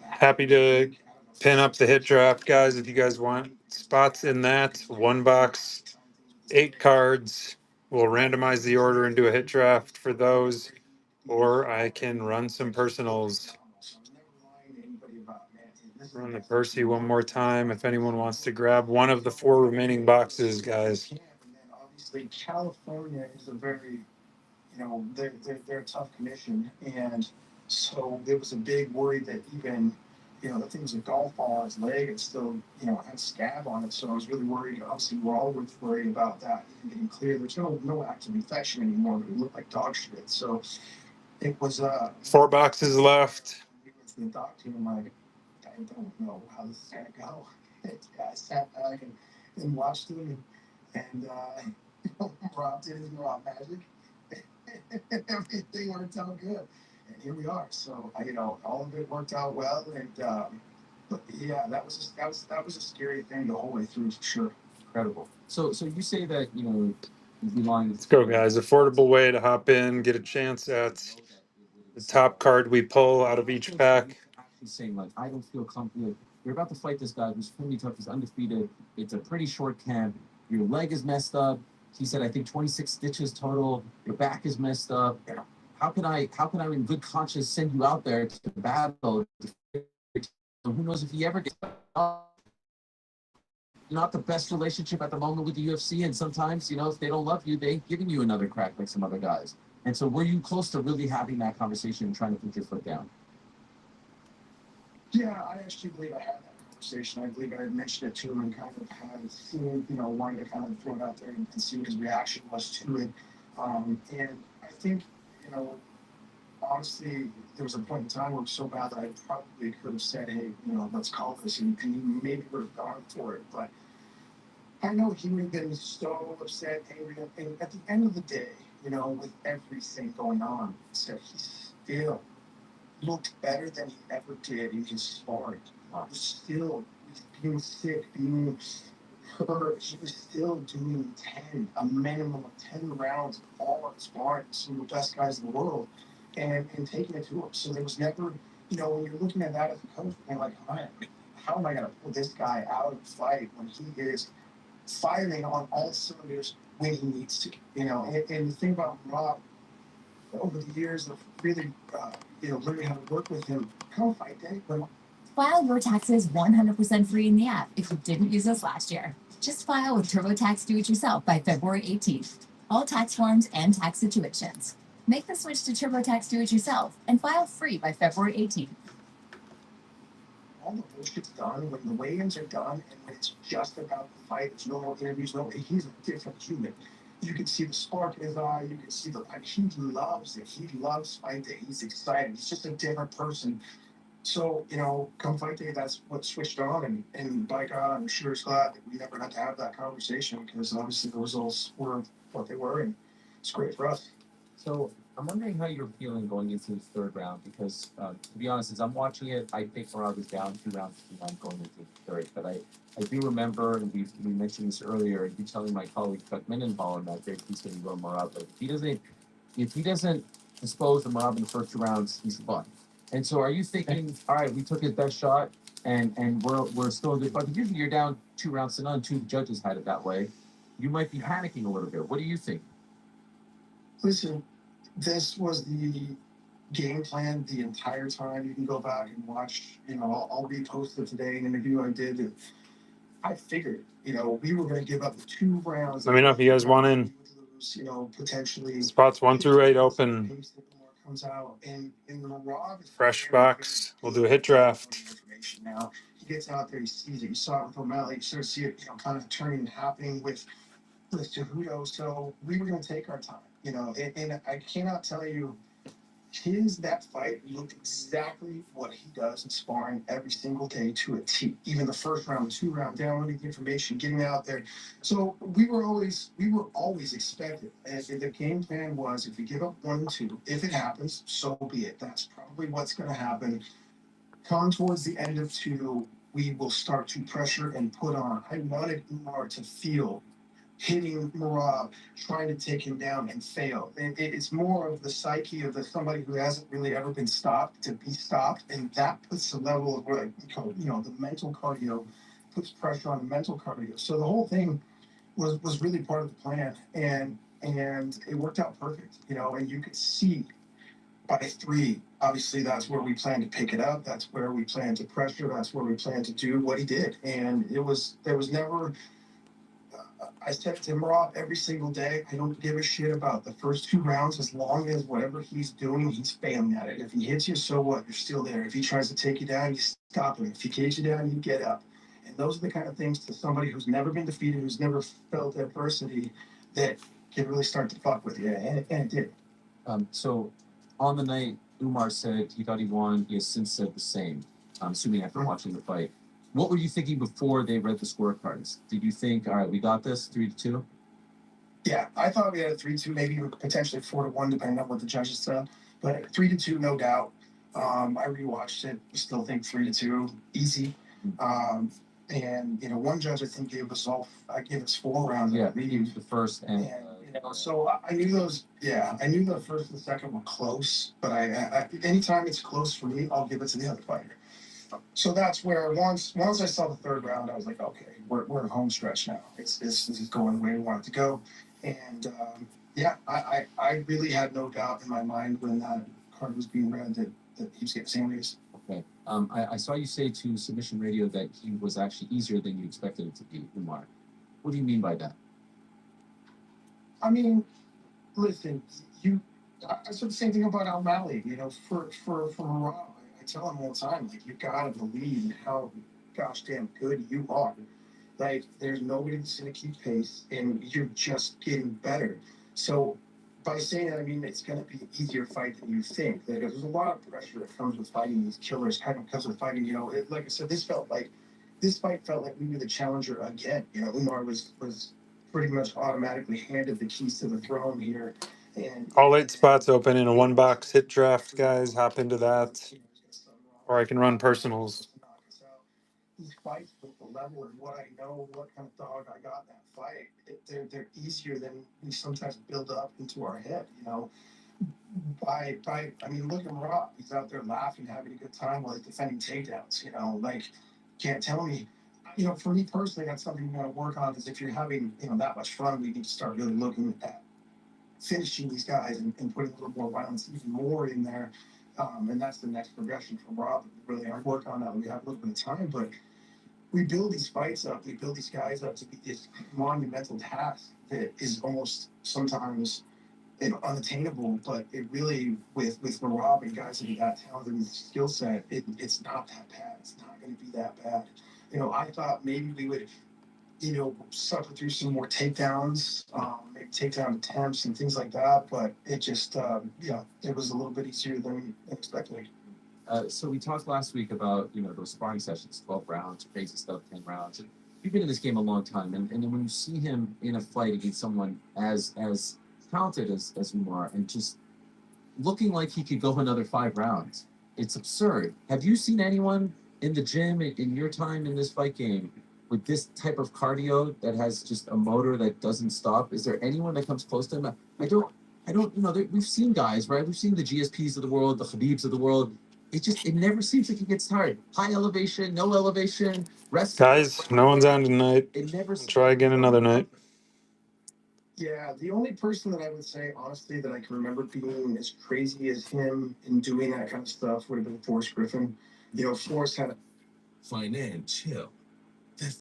Happy to pin up the hit draft, guys. If you guys want spots in that, 1-box, 8 cards. We'll randomize the order and do a hit draft for those, or I can run some personals. Run the Percy one more time if anyone wants to grab one of the 4 remaining boxes, guys. Obviously, California is a very, they're a tough commission, and so there was a big worry that even the thing was a golf ball on his leg and still, had scab on it. So I was really worried. Obviously, we're all worried about that and getting clear. There's no active infection anymore, but it looked like dog shit. So it was 4 boxes left. we went to the doctor and I'm like, I don't know how this is gonna go. I sat back and watched him and Rob did his Rob magic. Everything worked out good. And here we are. So all of it worked out well and but yeah, that was a scary thing the whole way through for sure. Incredible. So you say that you'd be lying. Let's go, guys. Affordable way to hop in, get a chance at the top card we pull out of each pack. Actually saying like I don't feel comfortable. You're about to fight this guy who's pretty tough. He's undefeated. It's a pretty short camp. Your leg is messed up. He said I think 26 stitches total. Your back is messed up. How can I in good conscience send you out there to battle? Who knows if he ever gets not the best relationship at the moment with the UFC, and sometimes if they don't love you, they ain't giving you another crack like some other guys. And so were you close to really having that conversation and trying to put your foot down? Yeah, I actually believe I had that conversation. I believe I had mentioned it to him and kind of had seen, wanted to kind of throw it out there and see what his reaction was to it. And I think, honestly, there was a point in time where it was so bad that I probably could have said, hey, let's call this, and he maybe would have gone for it. But I know he would have been so upset, angry, and at the end of the day, with everything going on, so he still looked better than he ever did in his sparring. Still being sick, being hurt, he was still doing a minimum of 10 rounds of all on sparring, some of the best guys in the world, and taking it to him. So there was never, when you're looking at that as a coach, you're like, how am I going to pull this guy out of the fight when he is firing on all cylinders when he needs to? And the thing about Rob, over the years of really, learning how to work with him, come fight day, but File your taxes 100% free in the app if you didn't use us last year. Just file with TurboTax Do-It-Yourself by February 18th. All tax forms and tax situations. Make the switch to TurboTax Do-It-Yourself and file free by February 18th. all the bullshit's done, when the weigh-ins are done, and when it's just about the fight, there's no more interviews, he's a different human. You can see the spark in his eye, you can see he loves it. He loves fight day. He's excited. He's just a different person. So, come fight day, that's what switched on, and by God, I'm sure it's glad that we never had to have that conversation, because obviously the results were what they were, and it's great for us. So I'm wondering how you're feeling going into the third round, because to be honest, as I'm watching it, I think Morales was down 2 rounds to 9 going into the third. But I do remember, and we mentioned this earlier, you telling my colleague Chuck Mendenhall in that great piece that he wrote Morales, if he doesn't dispose of Morales in the first 2 rounds, he's fun. And so are you thinking, all right, we took his best shot and we're still in good fight? Usually you're down 2 rounds to none, 2 judges had it that way. You might be panicking a little bit. What do you think? Listen, this was the game plan the entire time. You can go back and watch, I'll repost it today, an interview I did. I figured, we were going to give up the 2 rounds. Let me know if you guys want in. Potentially. Spots 1 through 8 open. Comes out and in the Rob Fresh box. We'll do a hit draft. Now he gets out there, he sees it. You saw it with O'Malley. You sort of see it, kind of turning and happening with Cejudo. So we were going to take our time, and I cannot tell you. That fight looked exactly what he does in sparring every single day to a T. Even the first round, 2 round, downloading information, getting out there. So we were always expected. And the game plan was, if we give up 1 and 2, if it happens, so be it. That's probably what's going to happen. Come towards the end of 2, we will start to pressure and put on. I wanted Umar to feel hitting Merab, trying to take him down and fail. And it's more of the psyche of somebody who hasn't really ever been stopped to be stopped, and that puts a level of where, the mental cardio puts pressure on the mental cardio. So the whole thing was really part of the plan, and it worked out perfect. And you could see by 3, obviously that's where we plan to pick it up. That's where we plan to pressure. That's where we plan to do what he did. And there was never I said to Timrod every single day, I don't give a shit about the first 2 rounds as long as whatever he's doing, he's failing at it. If he hits you, so what? You're still there. If he tries to take you down, you stop him. If he takes you down, you get up. And those are the kind of things to somebody who's never been defeated, who's never felt adversity, that can really start to fuck with you. And it did. So on the night, Umar said he thought he won. He has since said the same. I'm assuming after watching the fight. What were you thinking before they read the scorecards? Did you think, all right, we got this 3-2? Yeah, I thought we had a 3-2, maybe potentially 4-1, depending on what the judges said. But 3-2, no doubt. I rewatched it. Still think 3-2, easy. And one judge I think gave us 4 rounds. Yeah, the first and so I knew those. Yeah, I knew the first and the second were close. But I anytime it's close for me, I'll give it to the other fighter. So that's where once I saw the third round, I was like, okay, we're in home stretch now. This is going the way we want it to go. And I really had no doubt in my mind when that card was being read that he was getting Sanders. Okay. I saw you say to Submission Radio that he was actually easier than you expected it to be, Umar. What do you mean by that? I mean, listen, I said the same thing about O'Malley. For Rob, I tell him all the time, like, you gotta believe in how gosh damn good you are. Like, there's nobody that's gonna keep pace, and you're just getting better. So by saying that, I mean it's gonna be an easier fight than you think. Like, there's a lot of pressure that comes with fighting these killers, kind of comes with fighting. Like I said, this fight felt like we were the challenger again. Umar was pretty much automatically handed the keys to the throne here. And All 8 spots open in a 1-box hit draft, guys. Hop into that. Or I can run personals. These fights with the level and what I know, what kind of dog I got in that fight, they're easier than we sometimes build up into our head. I mean, look at Rob. He's out there laughing, having a good time while he's defending takedowns. Can't tell me. For me personally, that's something we want to work on. Is if you're having that much fun, we need to start really looking at finishing these guys and putting a little more violence, even more in there. And that's the next progression from Rob. We really are working on that. We have a little bit of time, but we build these fights up. We build these guys up to be this monumental task that is almost sometimes unattainable. But it really, with Rob and guys that have that talented and skill set, it's not that bad. It's not going to be that bad. I thought maybe we would suffer through some more takedowns, maybe takedown attempts and things like that. But it just, it was a little bit easier than expected. So we talked last week about, those sparring sessions, 12 rounds, crazy stuff, 10 rounds. And you've been in this game a long time. And then when you see him in a fight against someone as talented as Umar and just looking like he could go another 5 rounds, it's absurd. Have you seen anyone in the gym in your time in this fight game with this type of cardio that has just a motor that doesn't stop? Is there anyone that comes close to him? I don't, we've seen guys, right? We've seen the GSPs of the world, the Khabibs of the world. It never seems like he gets tired. High elevation, no elevation, rest. Guys, no one's on tonight. It never Try again another night. Yeah, the only person that I would say, honestly, that I can remember being as crazy as him and doing that kind of stuff would have been Forrest Griffin. Forrest had Financial.